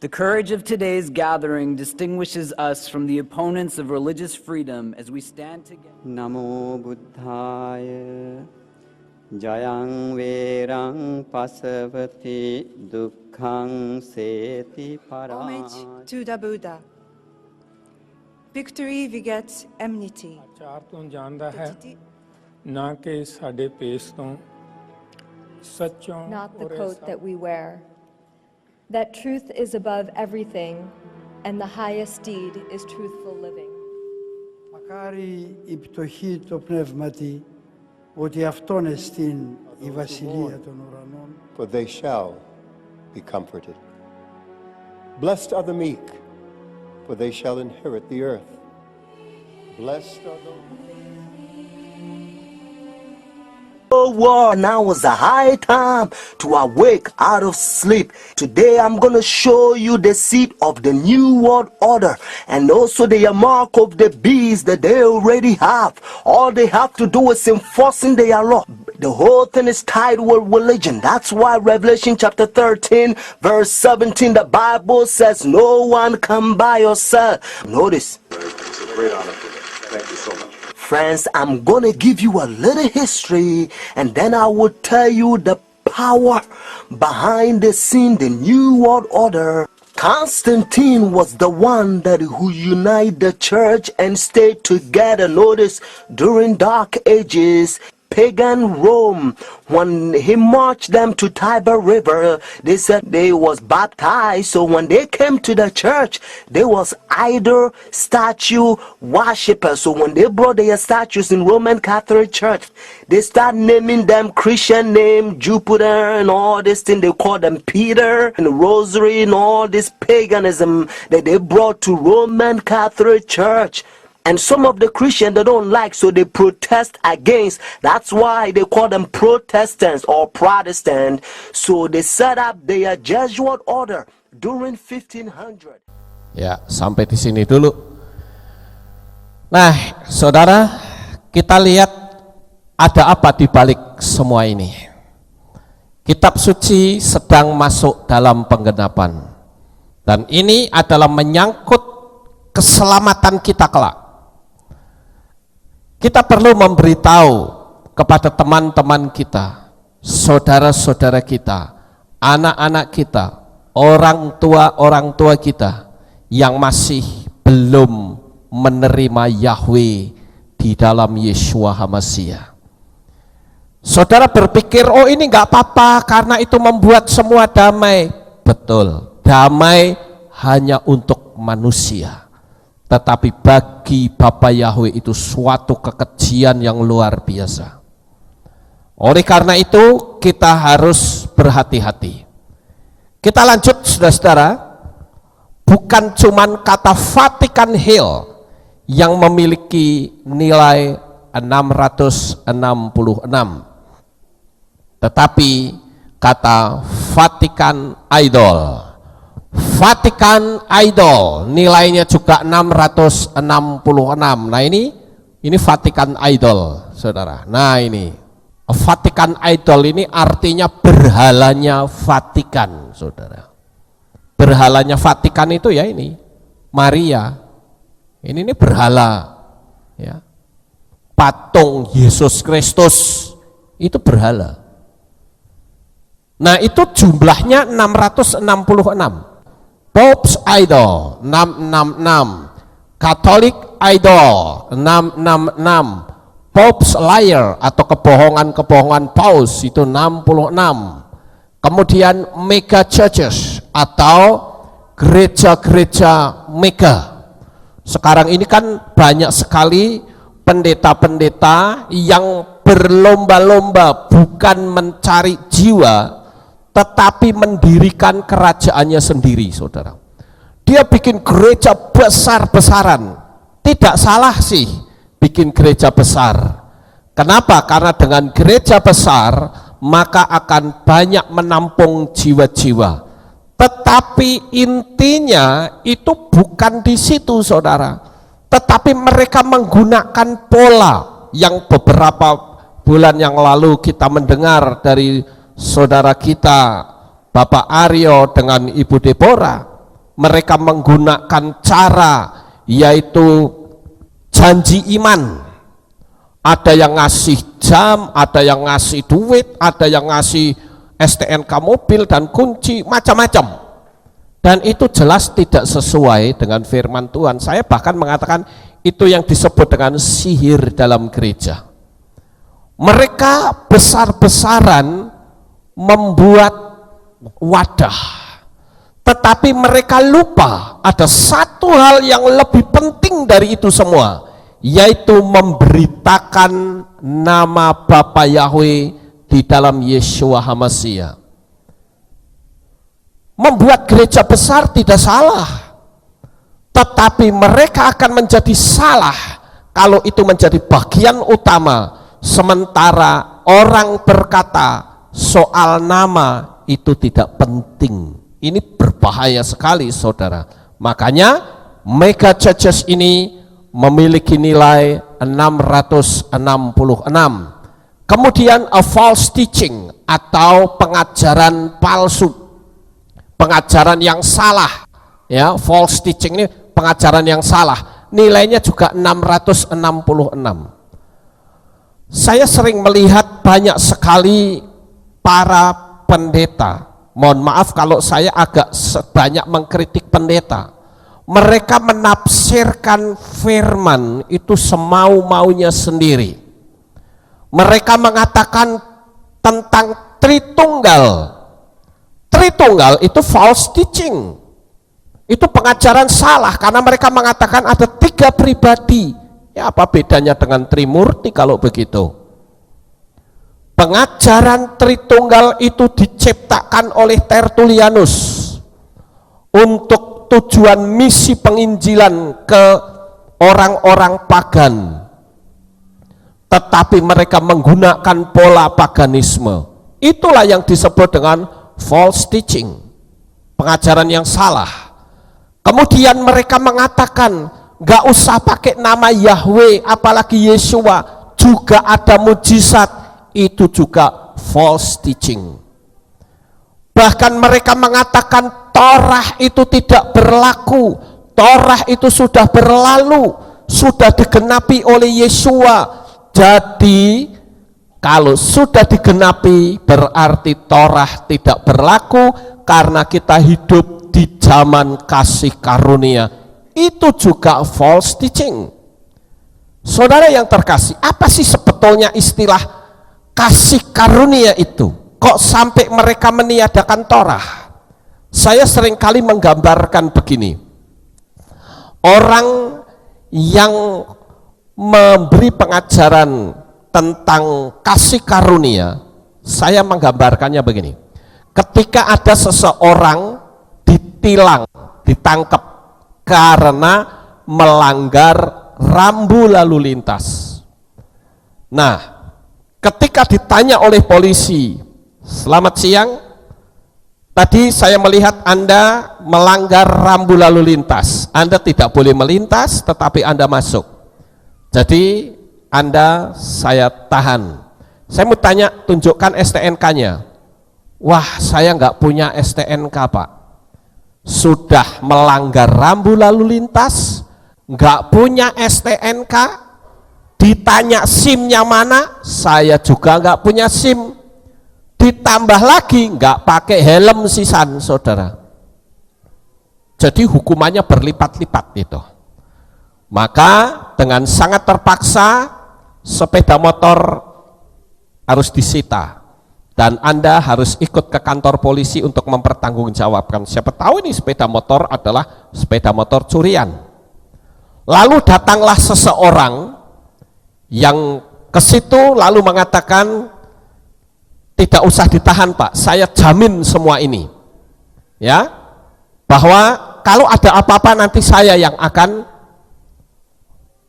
The courage of today's gathering distinguishes us from the opponents of religious freedom as we stand together. Namo Buddhaya Jayang verang pasavati dukkhang seti para. Homage to the Buddha. Victory begets enmity. ਆਚਾਰ ਤੋਂ ਜਾਣਦਾ ਹੈ ਨਾ ਕਿ ਸਾਡੇ ਪੇਸ ਤੋਂ ਸੱਚੋਂ not the coat that we wear. That truth is above everything, and the highest deed is truthful living. Μακάρι η πτωχή το πνεύματι, ότι αυτόν εστίν η βασιλεία των ουρανών. For they shall be comforted. Blessed are the meek, for they shall inherit the earth. Blessed are those. War. Now is the high time to awake out of sleep. Today I'm gonna show you the seed of the new world order and also the mark of the beast that they already have. All they have to do is enforcing their law. The whole thing is tied with religion. That's why Revelation chapter 13 verse 17, the Bible says no one come by yourself. Notice. It's a great honor for me. Thank you so much. Friends, I'm gonna give you a little history and then I will tell you the power behind the scene, the new world order. Constantine was the one that who united the church and stayed together. Notice, during dark ages, pagan Rome, when he marched them to Tiber River, they said they was baptized. So when they came to the church, they was idol statue worshippers. So when they brought their statues in Roman Catholic Church, they start naming them Christian name, Jupiter and all this thing. They call them Peter and Rosary and all this paganism that they brought to Roman Catholic Church. And some of the Christians they don't like, so they protest against. That's why they call them Protestants or Protestant. So they set up their Jesuit order during 1500. Ya, sampai di sini dulu. Nah, saudara, kita lihat ada apa di balik semua ini. Kitab suci sedang masuk dalam penggenapan. Dan ini adalah menyangkut keselamatan kita kelak. Kita perlu memberitahu kepada teman-teman kita, saudara-saudara kita, anak-anak kita, orang tua kita yang masih belum menerima Yahweh di dalam Yeshua HaMashiach. Saudara berpikir, oh ini nggak apa-apa karena itu membuat semua damai. Betul, damai hanya untuk manusia. Tetapi bagi Bapa Yahweh itu suatu kekejian yang luar biasa. Oleh karena itu kita harus berhati-hati. Kita lanjut saudara-saudara. Bukan cuman kata Vatican Hill yang memiliki nilai 666. Tetapi kata Vatican Idol, Vatican Idol nilainya juga 666. Nah ini Vatican Idol, saudara. Nah ini Vatican Idol ini artinya berhalanya Vatikan, saudara. Berhalanya Vatikan itu ya ini Maria. Ini berhala, ya. Patung Yesus Kristus itu berhala. Nah itu jumlahnya 666. Pope's Idol 666, Catholic Idol 666, Pope's Liar atau kebohongan Paus itu 66. Kemudian mega churches atau gereja-gereja mega. Sekarang ini kan banyak sekali pendeta-pendeta yang berlomba-lomba bukan mencari jiwa, tetapi mendirikan kerajaannya sendiri, saudara. Dia bikin gereja besar-besaran. Tidak salah sih bikin gereja besar. Kenapa? Karena dengan gereja besar maka akan banyak menampung jiwa-jiwa. Tetapi intinya itu bukan di situ, saudara. Tetapi mereka menggunakan pola yang beberapa bulan yang lalu kita mendengar dari saudara kita Bapak Aryo dengan Ibu Deborah. Mereka menggunakan cara yaitu janji iman. Ada yang ngasih jam, ada yang ngasih duit, ada yang ngasih STNK mobil dan kunci, macam-macam. Dan itu jelas tidak sesuai dengan firman Tuhan. Saya bahkan mengatakan itu yang disebut dengan sihir dalam gereja. Mereka besar-besaran membuat wadah, tetapi mereka lupa ada satu hal yang lebih penting dari itu semua, yaitu memberitakan nama Bapa Yahweh di dalam Yeshua HaMashiach. Membuat gereja besar tidak salah, tetapi mereka akan menjadi salah kalau itu menjadi bagian utama, sementara orang berkata soal nama itu tidak penting. Ini berbahaya sekali, saudara. Makanya mega churches ini memiliki nilai 666. Kemudian a false teaching atau pengajaran palsu, pengajaran yang salah, ya. False teaching ini pengajaran yang salah, nilainya juga 666. Saya sering melihat banyak sekali para pendeta, mohon maaf kalau saya agak banyak mengkritik pendeta, mereka menafsirkan firman itu semau-maunya sendiri. Mereka mengatakan tentang Tritunggal. Tritunggal itu false teaching. Itu pengajaran salah karena mereka mengatakan ada 3 pribadi. Ya, apa bedanya dengan Trimurti kalau begitu? Pengajaran Tritunggal itu diciptakan oleh Tertullianus untuk tujuan misi penginjilan ke orang-orang pagan. Tetapi mereka menggunakan pola paganisme. Itulah yang disebut dengan false teaching, pengajaran yang salah. Kemudian mereka mengatakan gak usah pakai nama Yahweh apalagi Yeshua, juga ada mujizat. Itu juga false teaching. Bahkan mereka mengatakan Torah itu tidak berlaku, Torah itu sudah berlalu, sudah digenapi oleh Yeshua. Jadi kalau sudah digenapi berarti Torah tidak berlaku karena kita hidup di zaman kasih karunia. Itu juga false teaching. Saudara yang terkasih, apa sih sebetulnya istilah kasih karunia itu? Kok sampai mereka meniadakan Torah? Saya seringkali menggambarkan begini. Orang yang memberi pengajaran tentang kasih karunia, saya menggambarkannya begini. Ketika ada seseorang ditilang, ditangkap karena melanggar rambu lalu lintas. Nah, ketika ditanya oleh polisi, Selamat siang. Tadi saya melihat Anda melanggar rambu lalu lintas. Anda tidak boleh melintas, tetapi Anda masuk. Jadi Anda saya tahan. Saya mau tanya, tunjukkan STNK-nya. Wah, saya nggak punya STNK, Pak. Sudah melanggar rambu lalu lintas, nggak punya STNK, ditanya SIM-nya mana, saya juga nggak punya SIM. Ditambah lagi nggak pakai helm sisan, saudara. Jadi hukumannya berlipat-lipat itu. Maka dengan sangat terpaksa sepeda motor harus disita dan Anda harus ikut ke kantor polisi untuk mempertanggungjawabkan. Siapa tahu ini sepeda motor adalah sepeda motor curian. Lalu datanglah seseorang yang ke situ lalu mengatakan, tidak usah ditahan Pak, saya jamin semua ini, ya, bahwa kalau ada apa-apa nanti saya yang akan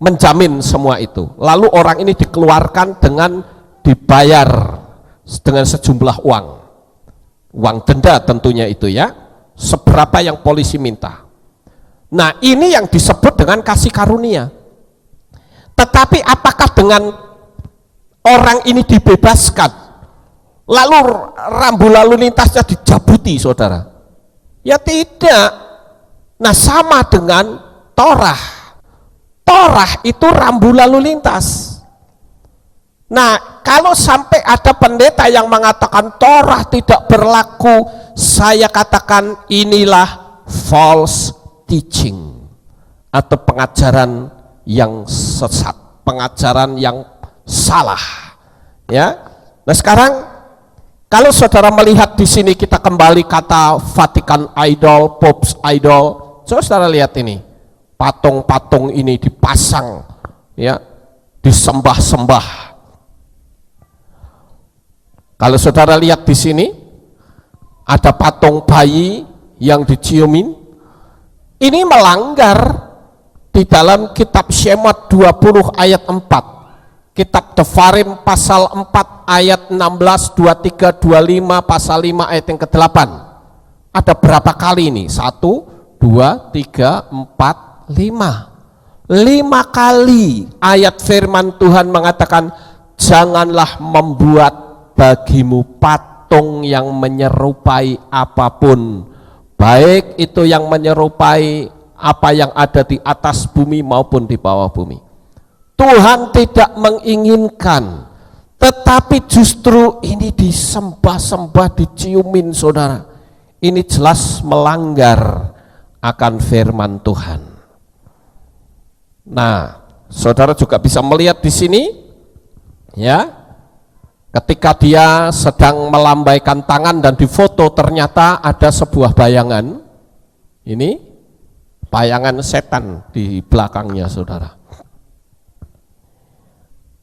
menjamin semua itu. Lalu orang ini dikeluarkan dengan dibayar dengan sejumlah uang denda tentunya itu ya, seberapa yang polisi minta. Nah ini yang disebut dengan kasih karunia. Tetapi apakah dengan orang ini dibebaskan lalu rambu lalu lintasnya dijabuti, saudara? Ya tidak. Nah sama dengan Torah. Torah itu rambu lalu lintas. Nah kalau sampai ada pendeta yang mengatakan Torah tidak berlaku, saya katakan inilah false teaching atau pengajaran yang sesat, pengajaran yang salah. Ya. Nah sekarang kalau saudara melihat di sini kita kembali kata Vatican idol, Pope's idol, saudara lihat ini, patung-patung ini dipasang, ya, disembah-sembah. Kalau saudara lihat di sini ada patung bayi yang diciumin, ini melanggar di dalam kitab Shemot 20 ayat 4. Kitab Devarim pasal 4 ayat 16, 23, 25, pasal 5 ayat yang ke-8. Ada berapa kali ini? 1, 2, 3, 4, 5. 5 kali ayat firman Tuhan mengatakan, janganlah membuat bagimu patung yang menyerupai apapun, baik itu yang menyerupai apa yang ada di atas bumi maupun di bawah bumi. Tuhan tidak menginginkan, tetapi justru ini disembah-sembah, diciumin, saudara. Ini jelas melanggar akan firman Tuhan. Nah, saudara juga bisa melihat di sini, ya, ketika dia sedang melambaikan tangan dan difoto, ternyata ada sebuah bayangan. Ini bayangan setan di belakangnya, saudara.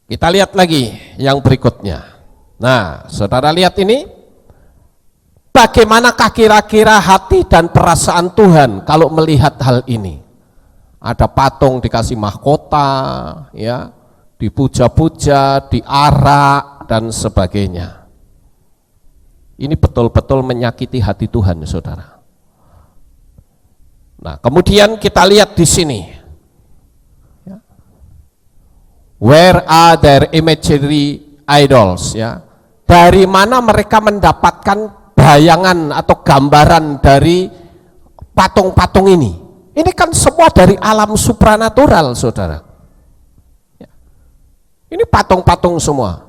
Kita lihat lagi yang berikutnya. Nah, saudara lihat ini, bagaimanakah kira-kira hati dan perasaan Tuhan kalau melihat hal ini? Ada patung dikasih mahkota, ya, dipuja-puja, diarak dan sebagainya. Ini betul-betul menyakiti hati Tuhan, saudara. Nah, kemudian kita lihat di sini. Where are their imaginary idols, ya? Dari mana mereka mendapatkan bayangan atau gambaran dari patung-patung ini? Ini kan semua dari alam supranatural, saudara. Ini patung-patung semua,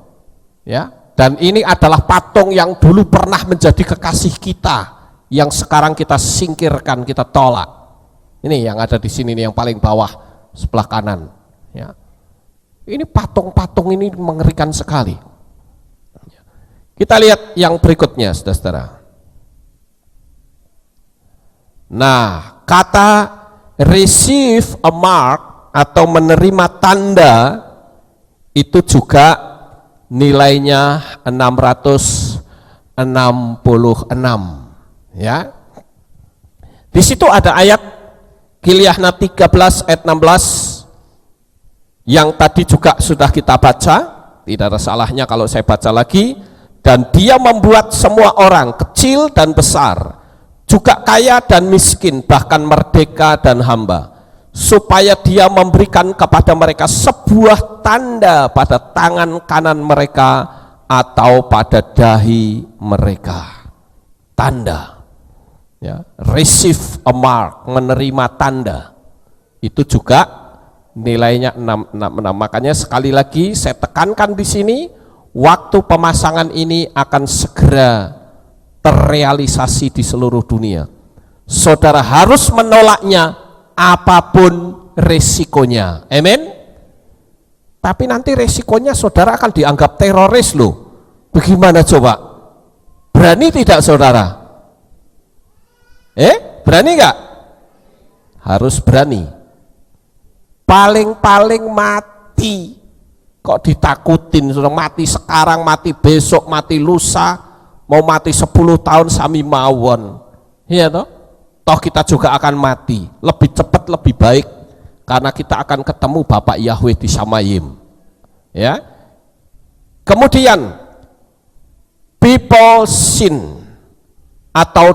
ya. Dan ini adalah patung yang dulu pernah menjadi kekasih kita, yang sekarang kita singkirkan, kita tolak. Ini yang ada di sini, yang paling bawah sebelah kanan, ya. Ini patung-patung ini mengerikan sekali. Kita lihat yang berikutnya, saudara. Nah, kata receive a mark atau menerima tanda itu juga nilainya 666, ya. Di situ ada ayat Kilyahna 13 ayat 16 yang tadi juga sudah kita baca, tidak ada salahnya kalau saya baca lagi. Dan dia membuat semua orang, kecil dan besar, juga kaya dan miskin, bahkan merdeka dan hamba, supaya dia memberikan kepada mereka sebuah tanda pada tangan kanan mereka atau pada dahi mereka. Tanda, ya, receive a mark, menerima tanda, itu juga nilainya 6. Makanya sekali lagi saya tekankan di sini, waktu pemasangan ini akan segera terrealisasi di seluruh dunia. Saudara harus menolaknya apapun resikonya. Amin. Tapi nanti resikonya saudara akan dianggap teroris loh. Bagaimana coba? Berani tidak saudara? Berani enggak? Harus berani. Paling-paling mati. Kok ditakutin, sudah mati sekarang, mati besok, mati lusa, mau mati 10 tahun sami mawon. Iya toh? Toh kita juga akan mati, lebih cepat lebih baik, karena kita akan ketemu Bapak Yahweh di Shamayim. Ya. Kemudian people sin, atau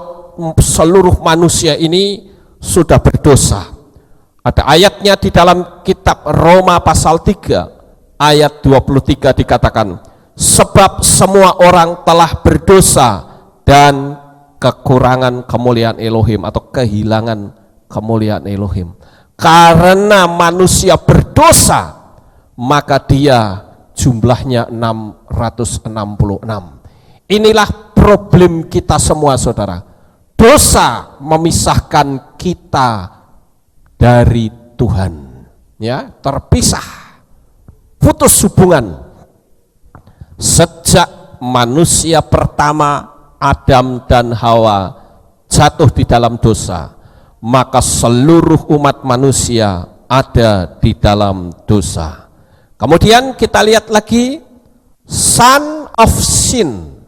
seluruh manusia ini sudah berdosa. Ada ayatnya di dalam kitab Roma pasal 3 ayat 23 dikatakan, sebab semua orang telah berdosa dan kekurangan kemuliaan Elohim, atau kehilangan kemuliaan Elohim. Karena manusia berdosa, maka dia jumlahnya 666. Inilah problem kita semua saudara. Dosa memisahkan kita dari Tuhan, ya, terpisah, putus hubungan. Sejak manusia pertama Adam dan Hawa jatuh di dalam dosa, maka seluruh umat manusia ada di dalam dosa. Kemudian kita lihat lagi, son of sin,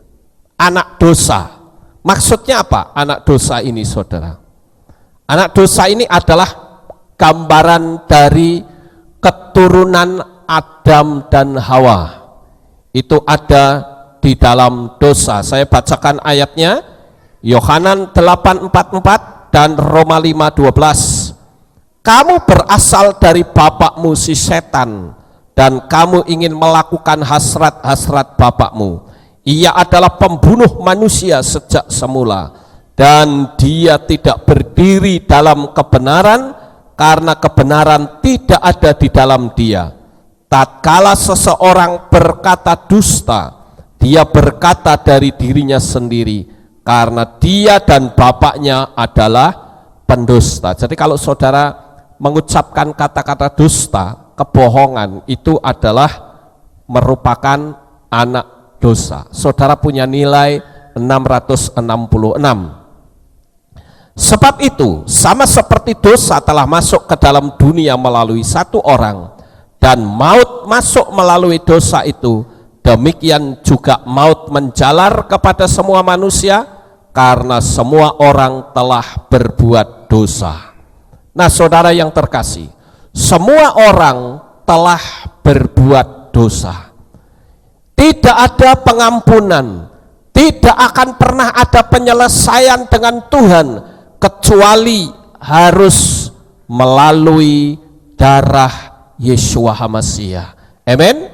anak dosa. Maksudnya apa anak dosa ini saudara? Anak dosa ini adalah gambaran dari keturunan Adam dan Hawa. Itu ada di dalam dosa. Saya bacakan ayatnya, Yohanan 8:44 dan Roma 5:12. Kamu berasal dari bapakmu si setan, dan kamu ingin melakukan hasrat-hasrat bapakmu. Ia adalah pembunuh manusia sejak semula, dan dia tidak berdiri dalam kebenaran, karena kebenaran tidak ada di dalam dia. Tatkala seseorang berkata dusta, dia berkata dari dirinya sendiri, karena dia dan bapaknya adalah pendusta. Jadi kalau saudara mengucapkan kata-kata dusta, kebohongan, itu adalah merupakan anak dosa. Saudara punya nilai 666. Sebab itu, sama seperti dosa telah masuk ke dalam dunia melalui satu orang, dan maut masuk melalui dosa itu, demikian juga maut menjalar kepada semua manusia, karena semua orang telah berbuat dosa. Nah saudara yang terkasih, semua orang telah berbuat dosa. Tidak ada pengampunan, tidak akan pernah ada penyelesaian dengan Tuhan, kecuali harus melalui darah Yeshua HaMashiach. Amin.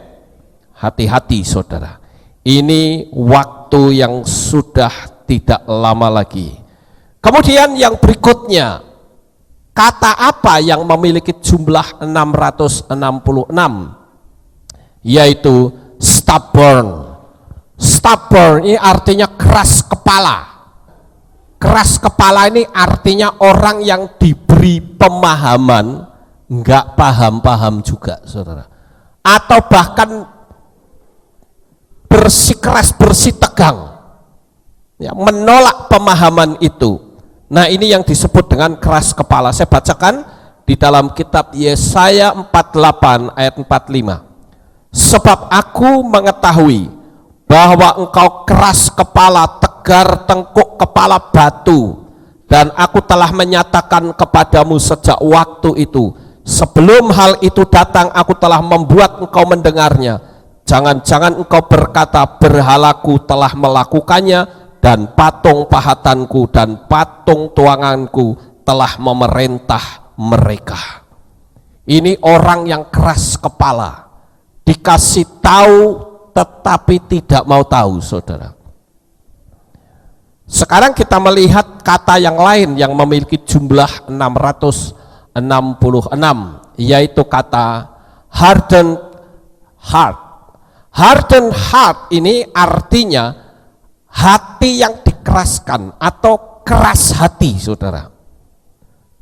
Hati-hati saudara, ini waktu yang sudah tidak lama lagi. Kemudian yang berikutnya, kata apa yang memiliki jumlah 666? Yaitu stubborn. Stubborn ini artinya keras kepala. Keras kepala ini artinya orang yang diberi pemahaman enggak paham-paham juga saudara, atau bahkan bersikeras bersitegang, ya, menolak pemahaman itu. Nah ini yang disebut dengan keras kepala. Saya bacakan di dalam kitab Yesaya 48 ayat 45. Sebab aku mengetahui bahwa engkau keras kepala, tegar tengkuk kepala batu, dan aku telah menyatakan kepadamu sejak waktu itu, sebelum hal itu datang aku telah membuat engkau mendengarnya, Jangan-jangan engkau berkata, berhalaku telah melakukannya, dan patung pahatanku dan patung tuanganku telah memerintah mereka. Ini orang yang keras kepala, dikasih tahu tetapi tidak mau tahu, saudara. Sekarang kita melihat kata yang lain yang memiliki jumlah 666, yaitu kata hardened heart. Hardened heart ini artinya hati yang dikeraskan atau keras hati, saudara.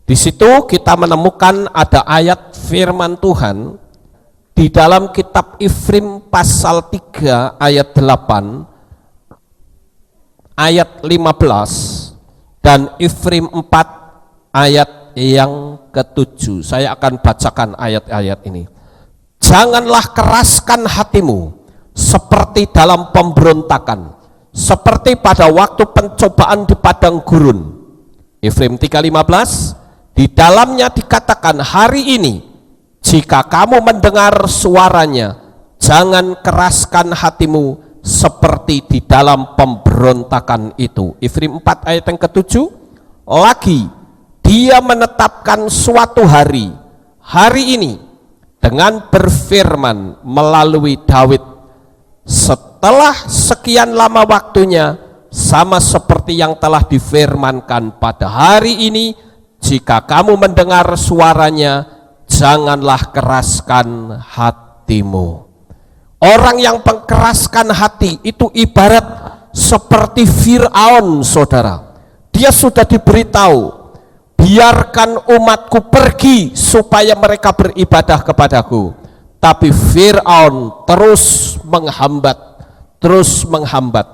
Di situ kita menemukan ada ayat firman Tuhan di dalam kitab Ifrim pasal 3 ayat 8, ayat 15, dan Ifrim 4 ayat yang ke-7. Saya akan bacakan ayat-ayat ini. Janganlah keraskan hatimu seperti dalam pemberontakan, seperti pada waktu pencobaan di padang gurun. Ifrim 3:15, di dalamnya dikatakan, hari ini jika kamu mendengar suaranya, jangan keraskan hatimu seperti di dalam pemberontakan itu. Ifrim 4 ayat yang ke-7 lagi, dia menetapkan suatu hari ini dengan berfirman melalui Daud, setelah sekian lama waktunya, sama seperti yang telah difirmankan pada hari ini, jika kamu mendengar suaranya, janganlah keraskan hatimu. Orang yang mengkeraskan hati itu ibarat seperti Fir'aun, saudara. Dia sudah diberitahu, biarkan umatku pergi supaya mereka beribadah kepadaku. Tapi Fir'aun terus menghambat.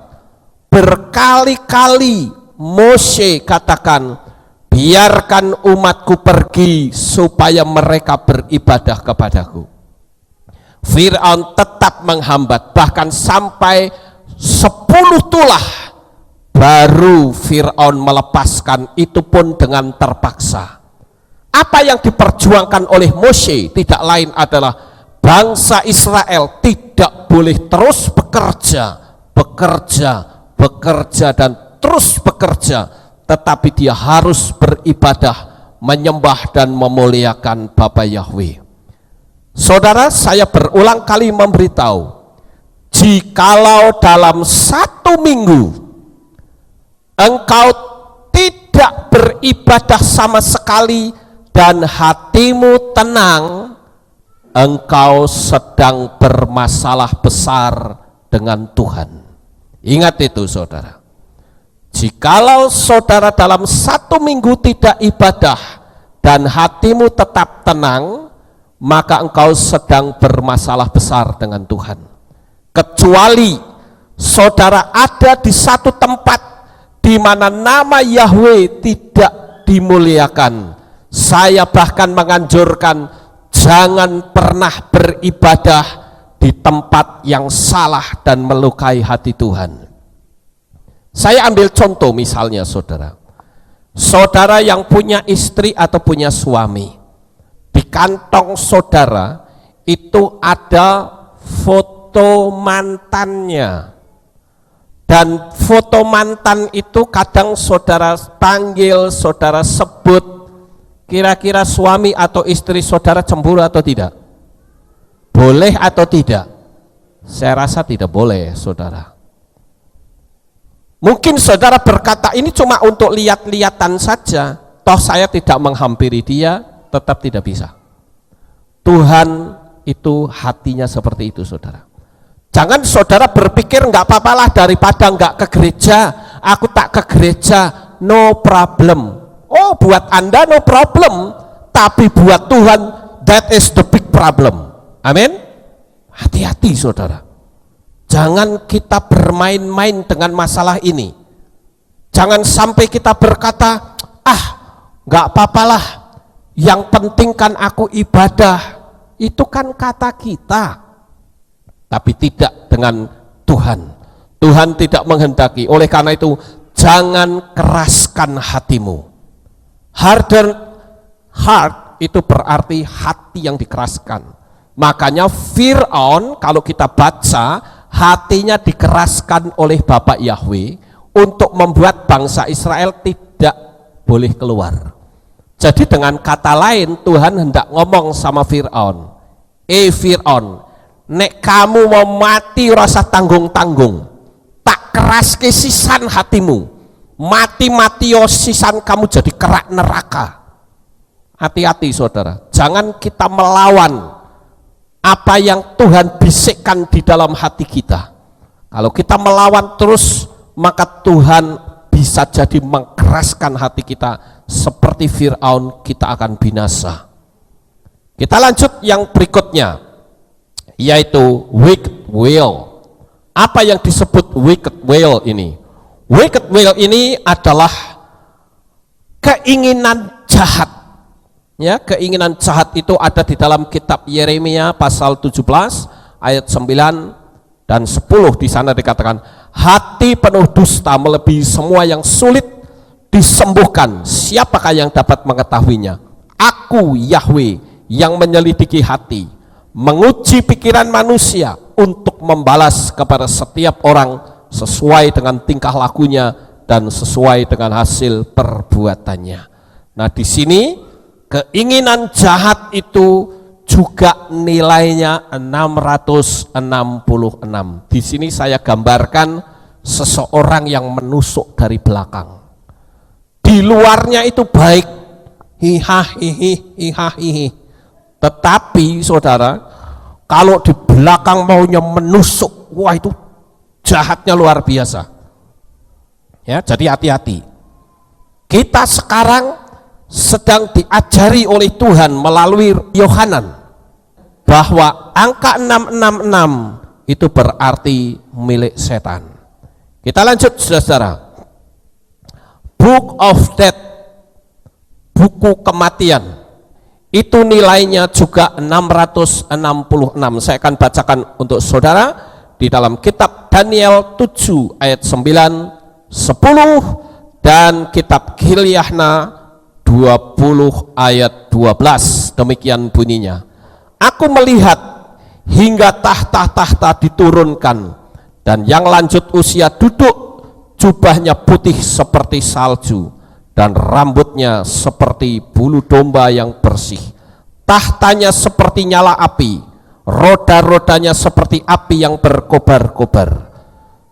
Berkali-kali Mose katakan, biarkan umatku pergi supaya mereka beribadah kepadaku. Fir'aun tetap menghambat, bahkan sampai 10 tulah baru Fir'aun melepaskan, itu pun dengan terpaksa. Apa yang diperjuangkan oleh Mose tidak lain adalah bangsa Israel tidak boleh terus bekerja dan terus bekerja, tetapi dia harus beribadah, menyembah dan memuliakan Bapa Yahweh. Saudara, saya berulang kali memberitahu, jikalau dalam 1 minggu engkau tidak beribadah sama sekali dan hatimu tenang, engkau sedang bermasalah besar dengan Tuhan. Ingat itu, saudara. Jikalau saudara dalam 1 minggu tidak ibadah dan hatimu tetap tenang, maka engkau sedang bermasalah besar dengan Tuhan. Kecuali saudara ada di satu tempat di mana nama Yahweh tidak dimuliakan. Saya bahkan menganjurkan, jangan pernah beribadah di tempat yang salah dan melukai hati Tuhan. Saya ambil contoh misalnya, saudara. Saudara yang punya istri atau punya suami, di kantong saudara itu ada foto mantannya. Dan foto mantan itu kadang saudara panggil, saudara sebut. Kira-kira suami atau istri saudara cemburu atau tidak? Boleh atau tidak? Saya rasa tidak boleh, saudara. Mungkin saudara berkata, ini cuma untuk lihat-lihatan saja, toh saya tidak menghampiri dia. Tetap tidak bisa. Tuhan itu hatinya seperti itu, saudara. Jangan saudara berpikir nggak apa-apalah daripada nggak ke gereja, aku tak ke gereja, no problem. Oh, buat Anda no problem, tapi buat Tuhan that is the big problem. Amin. Hati-hati, saudara. Jangan kita bermain-main dengan masalah ini. Jangan sampai kita berkata, nggak apa-apalah, yang penting kan aku ibadah. Itu kan kata kita, tapi tidak dengan Tuhan. Tuhan tidak menghendaki. Oleh karena itu, jangan keraskan hatimu. Hardened heart itu berarti hati yang dikeraskan. Makanya Fir'aun kalau kita baca, hatinya dikeraskan oleh Bapak Yahweh untuk membuat bangsa Israel tidak boleh keluar. Jadi dengan kata lain, Tuhan hendak ngomong sama Fir'aun, Fir'aun, nek kamu mau mati rasa tanggung-tanggung, tak keras ke sisan hatimu, mati-mati sisan kamu jadi kerak neraka. Hati-hati saudara, jangan kita melawan apa yang Tuhan bisikkan di dalam hati kita. Kalau kita melawan terus, maka Tuhan bisa jadi mengkeraskan hati kita. Seperti Fir'aun, kita akan binasa. Kita lanjut yang berikutnya, yaitu wicked will. Apa yang disebut wicked will ini? Wicked will ini adalah keinginan jahat. Ya, keinginan jahat itu ada di dalam kitab Yeremia pasal 17 ayat 9 dan 10. Di sana dikatakan, hati penuh dusta melebihi semua yang sulit disembuhkan. Siapakah yang dapat mengetahuinya? Aku Yahweh yang menyelidiki hati, menguji pikiran manusia untuk membalas kepada setiap orang sesuai dengan tingkah lakunya dan sesuai dengan hasil perbuatannya. Nah, di sini keinginan jahat itu juga nilainya 666. Di sini saya gambarkan seseorang yang menusuk dari belakang. Di luarnya itu baik, hihi. Tetapi saudara, kalau di belakang maunya menusuk, wah itu jahatnya luar biasa. Ya, jadi hati-hati. Kita sekarang sedang diajari oleh Tuhan melalui Yohanan bahwa angka 666 itu berarti milik setan. Kita lanjut saudara. Book of Death, buku kematian, itu nilainya juga 666. Saya akan bacakan untuk saudara di dalam kitab Daniel 7 ayat 9, 10 dan kitab Gilyahna 20 ayat 12. Demikian bunyinya. Aku melihat hingga tahta-tahta diturunkan, dan yang lanjut usia duduk, jubahnya putih seperti salju dan rambutnya seperti bulu domba yang bersih. Tahtanya seperti nyala api, roda-rodanya seperti api yang berkobar-kobar.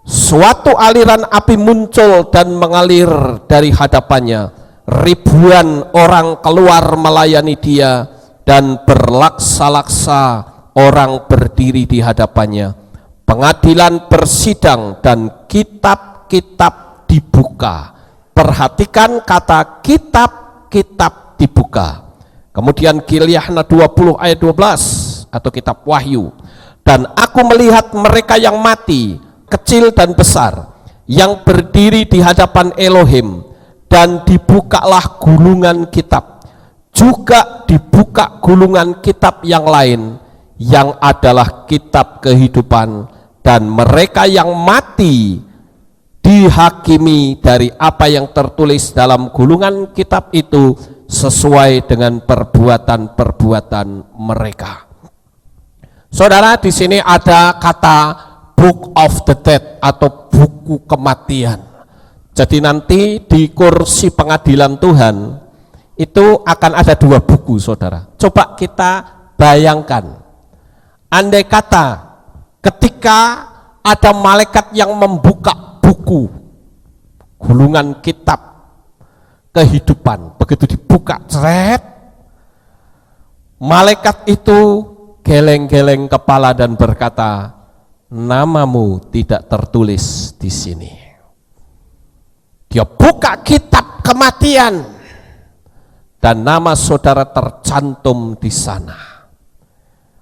Suatu aliran api muncul dan mengalir dari hadapannya. Ribuan orang keluar melayani dia, dan berlaksa-laksa orang berdiri di hadapannya. Pengadilan bersidang dan kitab-kitab dibuka. Perhatikan kata kitab-kitab dibuka. Kemudian Gilyahna 20 ayat 12 atau kitab Wahyu. Dan aku melihat mereka yang mati, kecil dan besar, yang berdiri di hadapan Elohim, dan dibukalah gulungan kitab. Juga dibuka gulungan kitab yang lain, yang adalah kitab kehidupan, dan mereka yang mati dihakimi dari apa yang tertulis dalam gulungan kitab itu sesuai dengan perbuatan-perbuatan mereka. Saudara, di sini ada kata Book of the Dead atau buku kematian. Jadi nanti di kursi pengadilan Tuhan itu akan ada dua buku, saudara. Coba kita bayangkan, andai kata ketika ada malaikat yang membuka buku gulungan kitab kehidupan, begitu dibuka, ceret, malaikat itu geleng-geleng kepala dan berkata, namamu tidak tertulis di sini. Dia buka kitab kematian dan nama saudara tercantum di sana.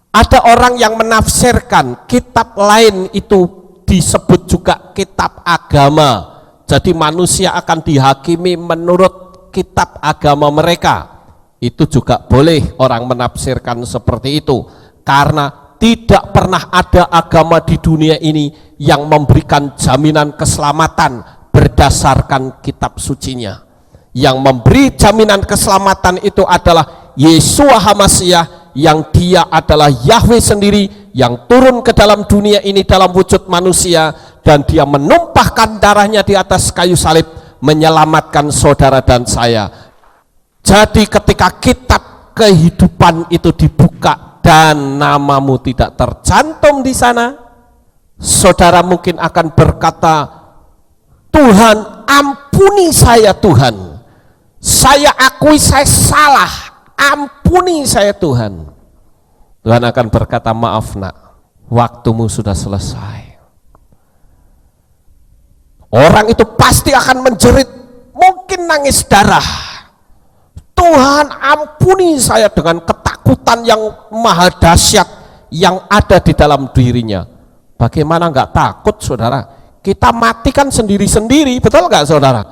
Ada orang yang menafsirkan kitab lain itu disebut juga kitab agama. Jadi manusia akan dihakimi menurut kitab agama mereka. Itu juga boleh orang menafsirkan seperti itu, karena tidak pernah ada agama di dunia ini yang memberikan jaminan keselamatan berdasarkan kitab sucinya. Yang memberi jaminan keselamatan itu adalah Yeshua HaMasyiah yang dia adalah Yahweh sendiri yang turun ke dalam dunia ini dalam wujud manusia, dan dia menumpahkan darahnya di atas kayu salib menyelamatkan saudara dan saya. Jadi ketika kitab kehidupan itu dibuka dan namamu tidak tercantum di sana, saudara mungkin akan berkata, Tuhan, ampuni saya Tuhan, saya akui saya salah, ampuni saya Tuhan. Tuhan akan berkata, maaf nak, waktumu sudah selesai. Orang itu pasti akan menjerit, mungkin nangis darah, Tuhan ampuni saya, dengan ketakutan yang maha dahsyat yang ada di dalam dirinya. Bagaimana nggak takut saudara? Kita mati kan sendiri-sendiri, betul nggak saudara?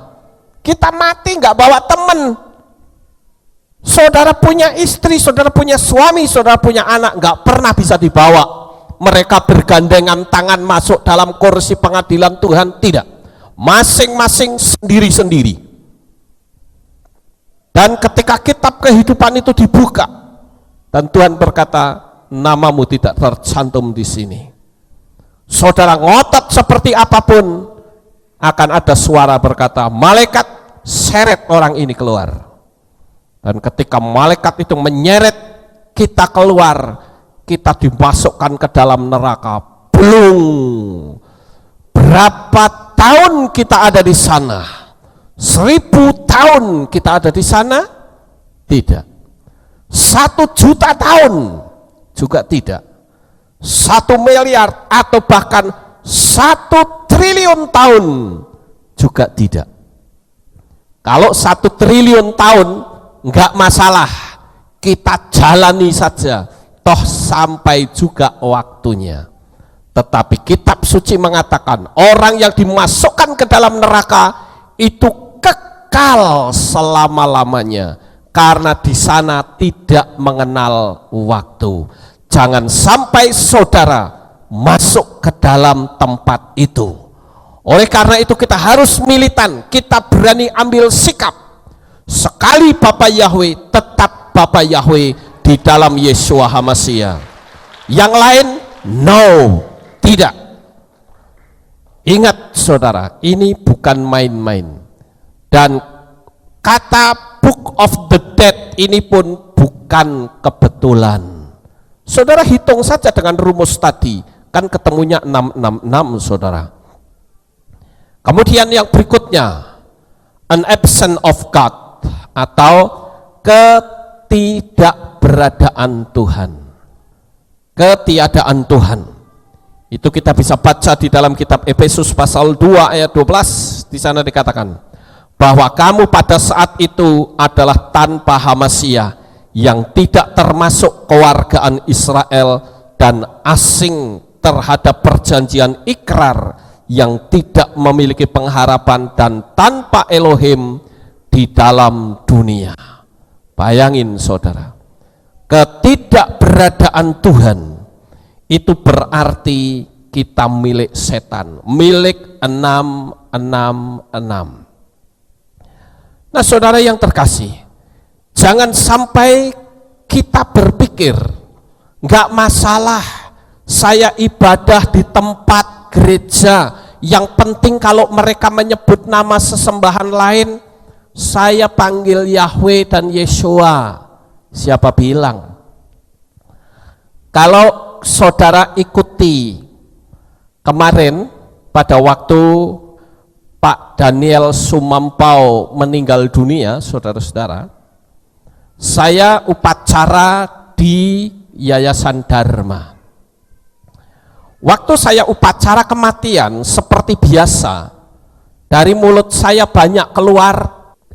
Kita mati nggak bawa teman. Saudara punya istri, saudara punya suami, saudara punya anak, nggak pernah bisa dibawa. Mereka bergandengan tangan masuk dalam kursi pengadilan Tuhan, tidak. Masing-masing sendiri-sendiri. Dan ketika kitab kehidupan itu dibuka dan Tuhan berkata, namamu tidak tercantum di sini, saudara ngotot seperti apapun, akan ada suara berkata, malaikat seret orang ini keluar. Dan ketika malaikat itu menyeret kita keluar, kita dimasukkan ke dalam neraka. Belum berapa tahun kita ada di sana? 1000 tahun kita ada di sana? Tidak. 1.000.000 tahun juga tidak. 1 miliar atau bahkan 1 triliun tahun juga tidak. Kalau 1 triliun tahun enggak masalah, kita jalani saja, toh sampai juga waktunya. Tetapi kitab suci mengatakan orang yang dimasukkan ke dalam neraka itu kekal selama-lamanya, karena di sana tidak mengenal waktu. Jangan sampai saudara masuk ke dalam tempat itu. Oleh karena itu kita harus militan, kita berani ambil sikap. Sekali Bapa Yahweh, tetap Bapa Yahweh di dalam Yeshua HaMashiach. Yang lain, no, tidak. Ingat saudara, ini bukan main-main. Dan kata Book of the Dead ini pun bukan kebetulan. Saudara hitung saja dengan rumus tadi, kan ketemunya 666 saudara. Kemudian yang berikutnya, an absence of God, atau ketidakberadaan Tuhan. Ketiadaan Tuhan. Itu kita bisa baca di dalam kitab Efesus pasal 2 ayat 12, di sana dikatakan bahwa kamu pada saat itu adalah tanpa Hamasya, yang tidak termasuk kewargaan Israel dan asing terhadap perjanjian ikrar, yang tidak memiliki pengharapan dan tanpa Elohim di dalam dunia. Bayangin saudara, ketidakberadaan Tuhan itu berarti kita milik setan, milik 666. Nah saudara yang terkasih, jangan sampai kita berpikir nggak masalah saya ibadah di tempat gereja, yang penting kalau mereka menyebut nama sesembahan lain, saya panggil Yahweh dan Yeshua. Siapa bilang? Kalau saudara ikuti kemarin pada waktu Pak Daniel Sumampau meninggal dunia, saudara-saudara, saya upacara di Yayasan Dharma. Waktu saya upacara kematian, seperti biasa, dari mulut saya banyak keluar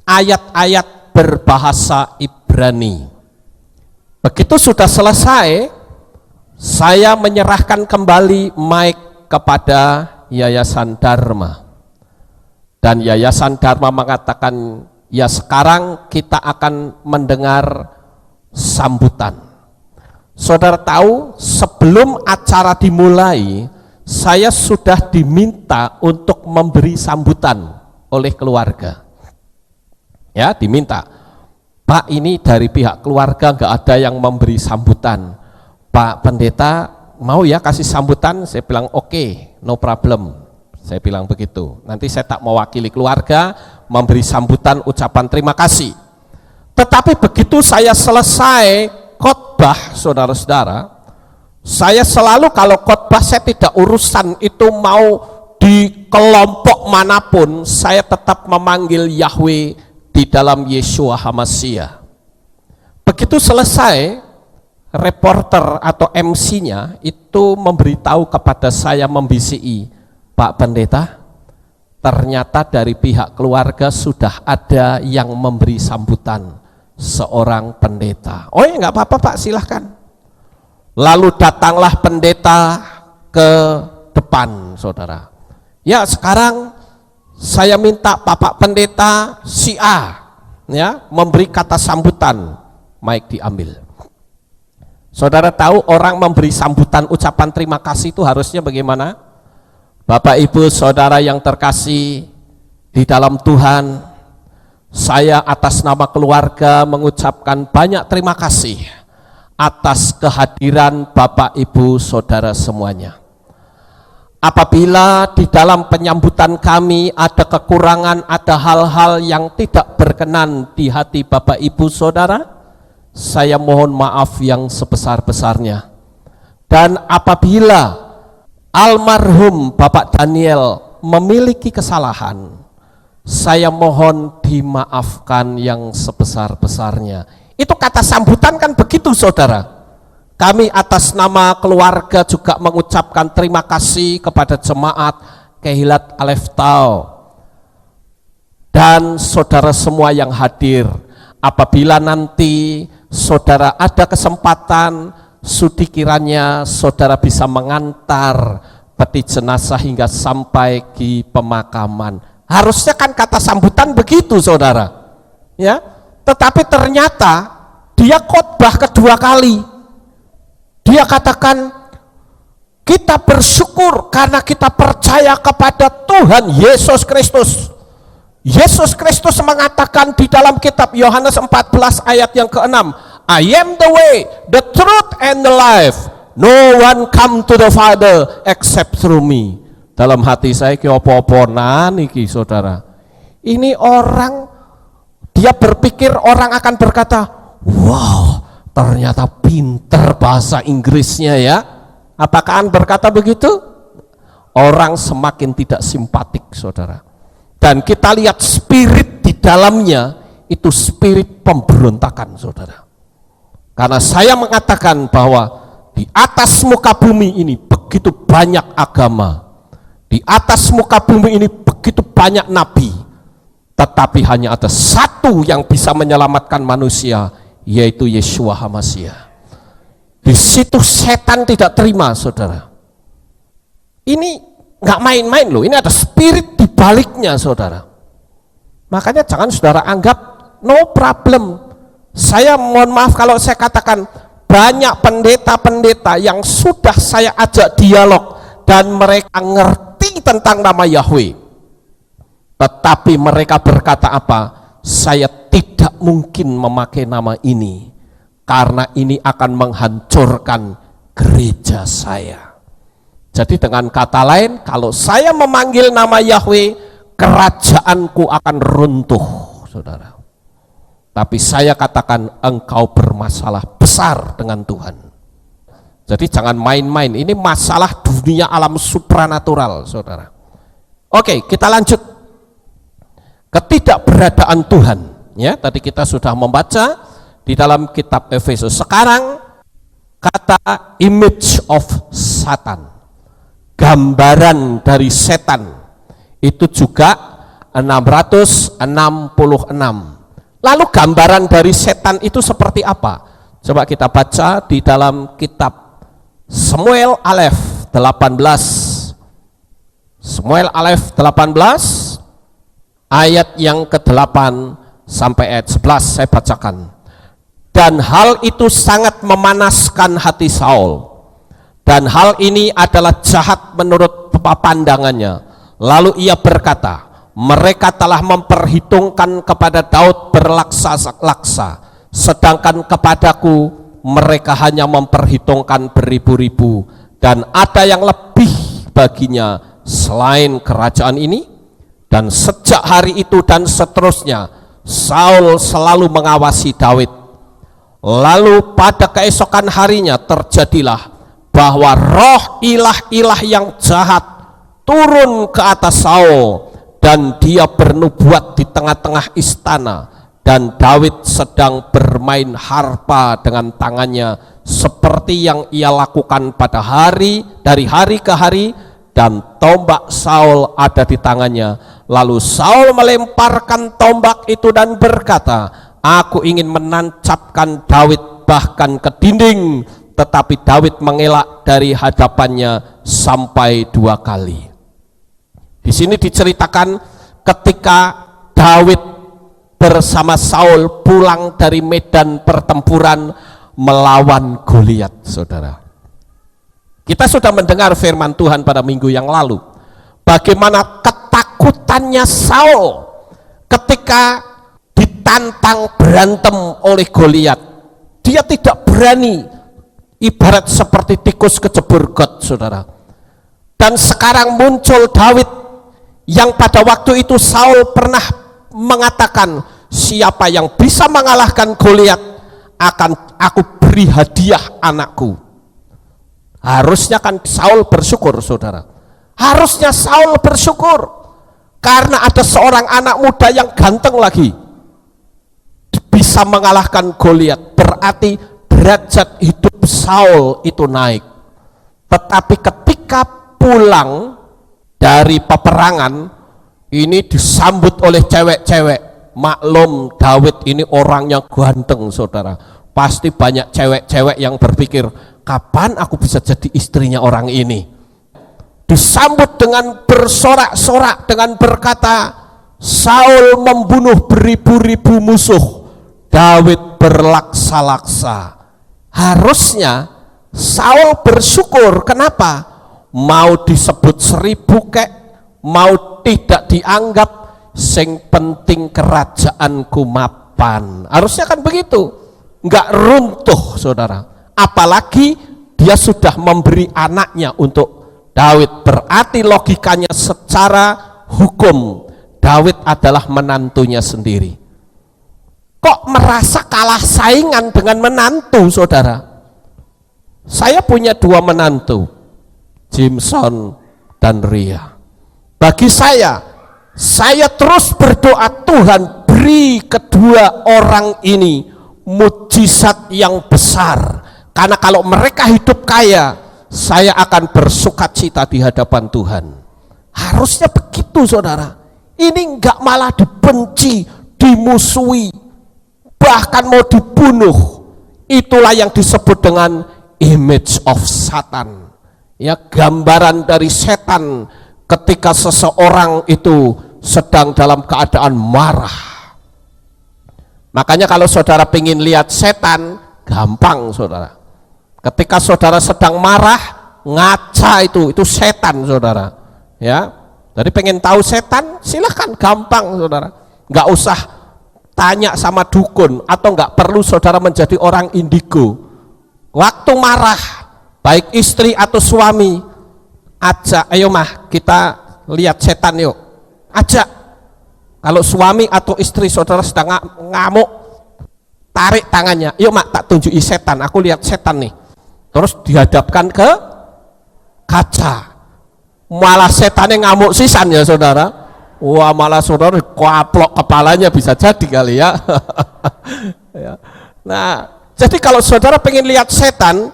ayat-ayat berbahasa Ibrani. Begitu sudah selesai, saya menyerahkan kembali mic kepada Yayasan Dharma. Dan Yayasan Dharma mengatakan, ya sekarang kita akan mendengar sambutan. Saudara tahu, sebelum acara dimulai, saya sudah diminta untuk memberi sambutan oleh keluarga. Ya, diminta. Pak, ini dari pihak keluarga nggak ada yang memberi sambutan. Pak Pendeta mau ya kasih sambutan? Saya bilang oke, no problem. Saya bilang begitu. Nanti saya tak mewakili keluarga memberi sambutan ucapan terima kasih. Tetapi begitu saya selesai khotbah, saudara-saudara, saya selalu kalau khotbah saya tidak urusan itu mau di kelompok manapun, saya tetap memanggil Yahweh di dalam Yeshua HaMashiach. Begitu selesai, reporter atau MC-nya itu memberitahu kepada saya, membisiki, Pak Pendeta, ternyata dari pihak keluarga sudah ada yang memberi sambutan, seorang pendeta. Oh ya, nggak apa-apa Pak, silahkan. Lalu datanglah pendeta ke depan, saudara. Ya, sekarang saya minta Bapak Pendeta si A ya memberi kata sambutan. Mic diambil. Saudara tahu orang memberi sambutan ucapan terima kasih itu harusnya bagaimana? Bapak Ibu Saudara yang terkasih di dalam Tuhan, saya atas nama keluarga mengucapkan banyak terima kasih atas kehadiran Bapak Ibu Saudara semuanya. Apabila di dalam penyambutan kami ada kekurangan, ada hal-hal yang tidak berkenan di hati Bapak Ibu Saudara, saya mohon maaf yang sebesar-besarnya. Dan apabila almarhum Bapak Daniel memiliki kesalahan, saya mohon dimaafkan yang sebesar-besarnya. Itu kata sambutan kan begitu, saudara. Kami atas nama keluarga juga mengucapkan terima kasih kepada jemaat Kehilat Aleph Tau dan saudara semua yang hadir. Apabila nanti saudara ada kesempatan, sudi kiranya saudara bisa mengantar peti jenazah hingga sampai di pemakaman. Harusnya kan kata sambutan begitu, saudara. Ya, tetapi ternyata dia khotbah kedua kali. Dia katakan, kita bersyukur karena kita percaya kepada Tuhan Yesus Kristus. Yesus Kristus mengatakan di dalam kitab Yohanes 14 ayat yang ke-6, I am the way, the truth, and the life. No one come to the Father except through me. Dalam hati saya ki opo-oponan iki, saudara. Ini orang, dia berpikir orang akan berkata, wow, ternyata pinter bahasa Inggrisnya ya. Apakah Anda berkata begitu? Orang semakin tidak simpatik, saudara. Dan kita lihat spirit di dalamnya, itu spirit pemberontakan, saudara. Karena saya mengatakan bahwa di atas muka bumi ini begitu banyak agama. Di atas muka bumi ini begitu banyak nabi. Tetapi hanya ada satu yang bisa menyelamatkan manusia, yaitu Yeshua HaMashiach. Di situ setan tidak terima, saudara. Ini nggak main-main loh, ini ada spirit di baliknya, saudara. Makanya jangan saudara anggap no problem. Saya mohon maaf kalau saya katakan banyak pendeta-pendeta yang sudah saya ajak dialog dan mereka ngerti tentang nama Yahweh. Tetapi mereka berkata apa? Saya tidak mungkin memakai nama ini karena ini akan menghancurkan gereja saya. Jadi dengan kata lain, kalau saya memanggil nama Yahweh, kerajaanku akan runtuh, saudara. Tapi saya katakan engkau bermasalah besar dengan Tuhan. Jadi jangan main-main, ini masalah dunia alam supranatural, saudara. Oke, kita lanjut. Ketidakberadaan Tuhan. Ya, tadi kita sudah membaca di dalam kitab Efesus. Sekarang kata image of Satan, gambaran dari setan, itu juga 666. Lalu gambaran dari setan itu seperti apa? Coba kita baca di dalam kitab Samuel Aleph 18. Samuel Aleph 18 ayat yang ke-8 sampai ayat 11 saya bacakan. Dan hal itu sangat memanaskan hati Saul, dan hal ini adalah jahat menurut pandangannya. Lalu ia berkata, mereka telah memperhitungkan kepada Daud berlaksa-laksa, sedangkan kepadaku mereka hanya memperhitungkan beribu-ribu, dan ada yang lebih baginya selain kerajaan ini. Dan sejak hari itu dan seterusnya, Saul selalu mengawasi Daud. Lalu pada keesokan harinya terjadilah bahwa roh ilah-ilah yang jahat turun ke atas Saul, dan dia bernubuat di tengah-tengah istana, dan Daud sedang bermain harpa dengan tangannya seperti yang ia lakukan pada dari hari ke hari, dan tombak Saul ada di tangannya. Lalu Saul melemparkan tombak itu dan berkata, aku ingin menancapkan Daud bahkan ke dinding, tetapi Daud mengelak dari hadapannya sampai 2 kali. Di sini diceritakan ketika Daud bersama Saul pulang dari medan pertempuran melawan Goliat, saudara. Kita sudah mendengar firman Tuhan pada minggu yang lalu, bagaimana ketakutannya Saul ketika ditantang berantem oleh Goliat. Dia tidak berani, ibarat seperti tikus kecebur got, saudara. Dan sekarang muncul Daud yang pada waktu itu Saul pernah mengatakan, siapa yang bisa mengalahkan Goliat akan aku beri hadiah anakku. Harusnya kan Saul bersyukur, saudara. Harusnya Saul bersyukur karena ada seorang anak muda yang ganteng lagi bisa mengalahkan Goliat. Berarti derajat hidup Saul itu naik. Tetapi ketika pulang dari peperangan, ini disambut oleh cewek-cewek. Maklum Daud ini orangnya ganteng, saudara. Pasti banyak cewek-cewek yang berpikir, kapan aku bisa jadi istrinya orang ini. Disambut dengan bersorak-sorak dengan berkata, Saul membunuh beribu-ribu musuh, Daud berlaksa-laksa. Harusnya Saul bersyukur. Kenapa? Mau disebut 1000 kek, mau tidak dianggap, sing penting kerajaanku mapan. Harusnya kan begitu, nggak runtuh, saudara. Apalagi dia sudah memberi anaknya untuk Daud. Berarti logikanya secara hukum Daud adalah menantunya sendiri. Kok merasa kalah saingan dengan menantu, saudara? Saya punya 2 menantu, Jimson dan Ria. Bagi saya terus berdoa, Tuhan beri kedua orang ini mujizat yang besar. Karena kalau mereka hidup kaya, saya akan bersukacita di hadapan Tuhan. Harusnya begitu, saudara. Ini enggak malah dibenci, dimusuhi, bahkan mau dibunuh. Itulah yang disebut dengan image of Satan. Ya, gambaran dari setan ketika seseorang itu sedang dalam keadaan marah. Makanya kalau saudara pengen lihat setan, gampang, saudara. Ketika saudara sedang marah, ngaca itu setan, saudara. Ya, jadi pengen tahu setan, silahkan, gampang, saudara. Nggak usah tanya sama dukun, atau nggak perlu saudara menjadi orang indigo. Waktu marah, baik istri atau suami, ajak, ayo mah kita lihat setan yuk, ajak. Kalau suami atau istri saudara sedang ngamuk, tarik tangannya, yuk mak tak tunjuki setan, aku lihat setan nih. Terus dihadapkan ke kaca, malah setannya ngamuk sisan, ya saudara. Wah, malah saudara koplok kepalanya, bisa jadi kali ya. Ya. Nah, jadi kalau saudara pengen lihat setan,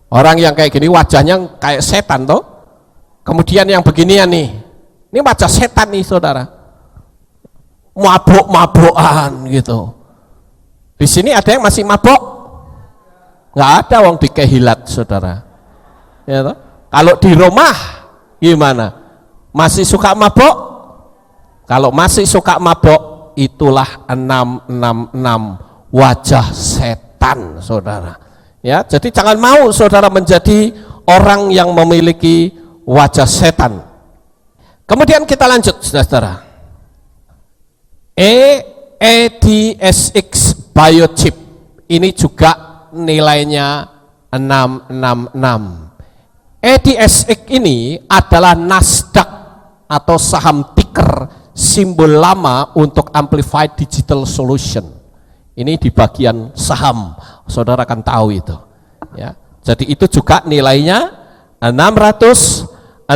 orang yang kayak gini wajahnya kayak setan toh. Kemudian yang beginian nih, ini wajah setan nih, saudara. Mabuk-mabukan gitu. Di sini ada yang masih mabuk? Nggak ada, wong dikehilat, saudara. Ya toh? Kalau di rumah gimana? Masih suka mabuk? Kalau masih suka mabuk, itulah 666 wajah setan, saudara. Ya, jadi jangan mau saudara menjadi orang yang memiliki wajah setan. Kemudian kita lanjut, saudara-saudara. EDSX biochip ini juga nilainya 666. EDSX ini adalah Nasdaq atau saham ticker simbol lama untuk Amplified Digital Solution. Ini di bagian saham, saudara akan tahu itu. Ya, jadi itu juga nilainya 666.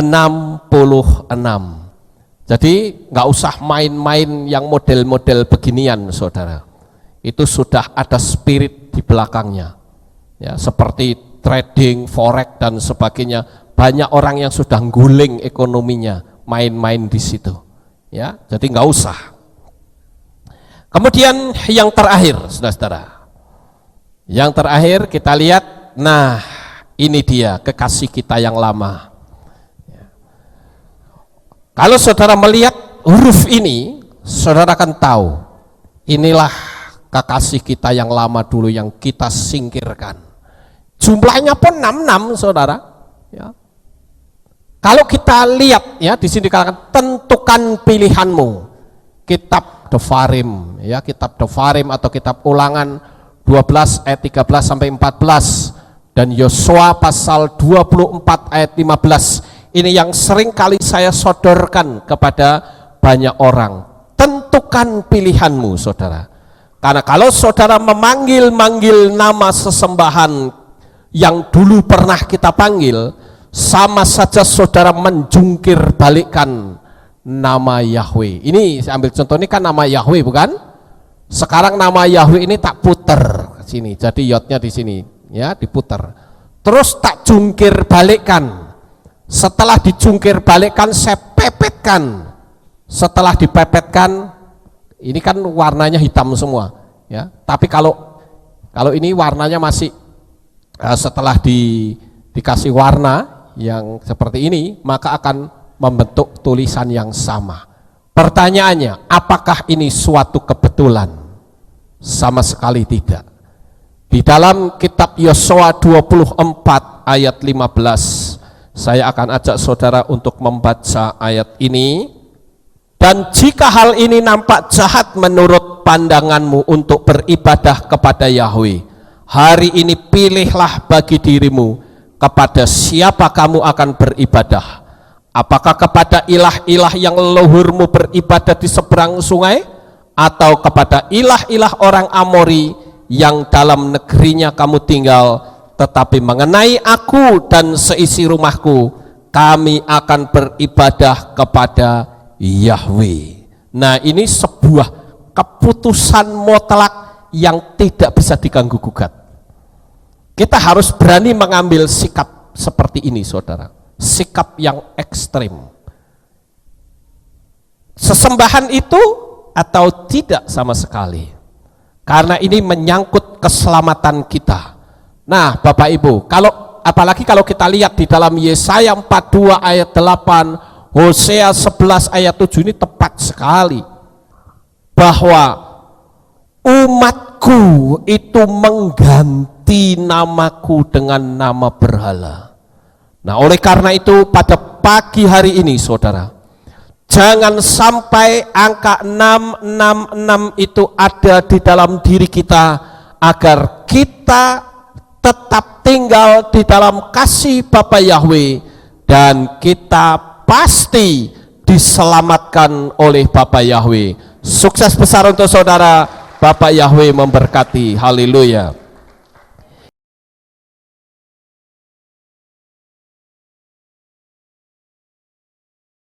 Jadi nggak usah main-main yang model-model beginian, saudara. Itu sudah ada spirit di belakangnya. Ya, seperti trading, forex dan sebagainya. Banyak orang yang sudah guling ekonominya, main-main di situ. Ya, jadi nggak usah. Kemudian yang terakhir, saudara-saudara. Yang terakhir kita lihat, nah ini dia kekasih kita yang lama. Kalau saudara melihat huruf ini, saudara akan tahu inilah kekasih kita yang lama dulu yang kita singkirkan. Jumlahnya pun 66, saudara. Ya. Kalau kita lihat ya di sini dikatakan tentukan pilihanmu. Kitab Devarim, ya kitab Devarim atau kitab Ulangan 12 ayat 13 sampai 14 dan Yosua pasal 24 ayat 15. Ini yang sering kali saya sodorkan kepada banyak orang. Tentukan pilihanmu, saudara. Karena kalau saudara memanggil-manggil nama sesembahan yang dulu pernah kita panggil, sama saja saudara menjungkir balikkan nama Yahweh. Ini saya ambil contoh, ini kan nama Yahweh bukan? Sekarang nama Yahweh ini tak puter sini. Jadi yotnya di sini, ya diputer. Terus tak jungkir balikkan. Setelah dijungkir balikkan, saya pepetkan. Setelah dipepetkan, ini kan warnanya hitam semua, ya. Tapi kalau ini warnanya masih setelah dikasih warna yang seperti ini, maka akan membentuk tulisan yang sama. Pertanyaannya, apakah ini suatu kebetulan? Sama sekali tidak. Di dalam kitab Yosua 24 ayat 15, saya akan ajak saudara untuk membaca ayat ini. Dan jika hal ini nampak jahat menurut pandanganmu untuk beribadah kepada Yahweh, hari ini pilihlah bagi dirimu kepada siapa kamu akan beribadah. Apakah kepada ilah-ilah yang leluhurmu beribadah di seberang sungai, atau kepada ilah-ilah orang Amori yang dalam negerinya kamu tinggal? Tetapi mengenai aku dan seisi rumahku, kami akan beribadah kepada Yahweh. Nah, ini sebuah keputusan mutlak yang tidak bisa diganggu gugat. Kita harus berani mengambil sikap seperti ini, saudara. Sikap yang ekstrim. Sesembahan itu atau tidak sama sekali. Karena ini menyangkut keselamatan kita. Nah, Bapak Ibu, apalagi kalau kita lihat di dalam Yesaya 42 ayat 8, Hosea 11 ayat 7, ini tepat sekali bahwa umatku itu mengganti namaku dengan nama berhala. Nah, oleh karena itu pada pagi hari ini, saudara, jangan sampai angka 666 itu ada di dalam diri kita, agar kita tetap tinggal di dalam kasih Bapa Yahweh, dan kita pasti diselamatkan oleh Bapa Yahweh. Sukses besar untuk saudara. Bapa Yahweh memberkati. Haleluya.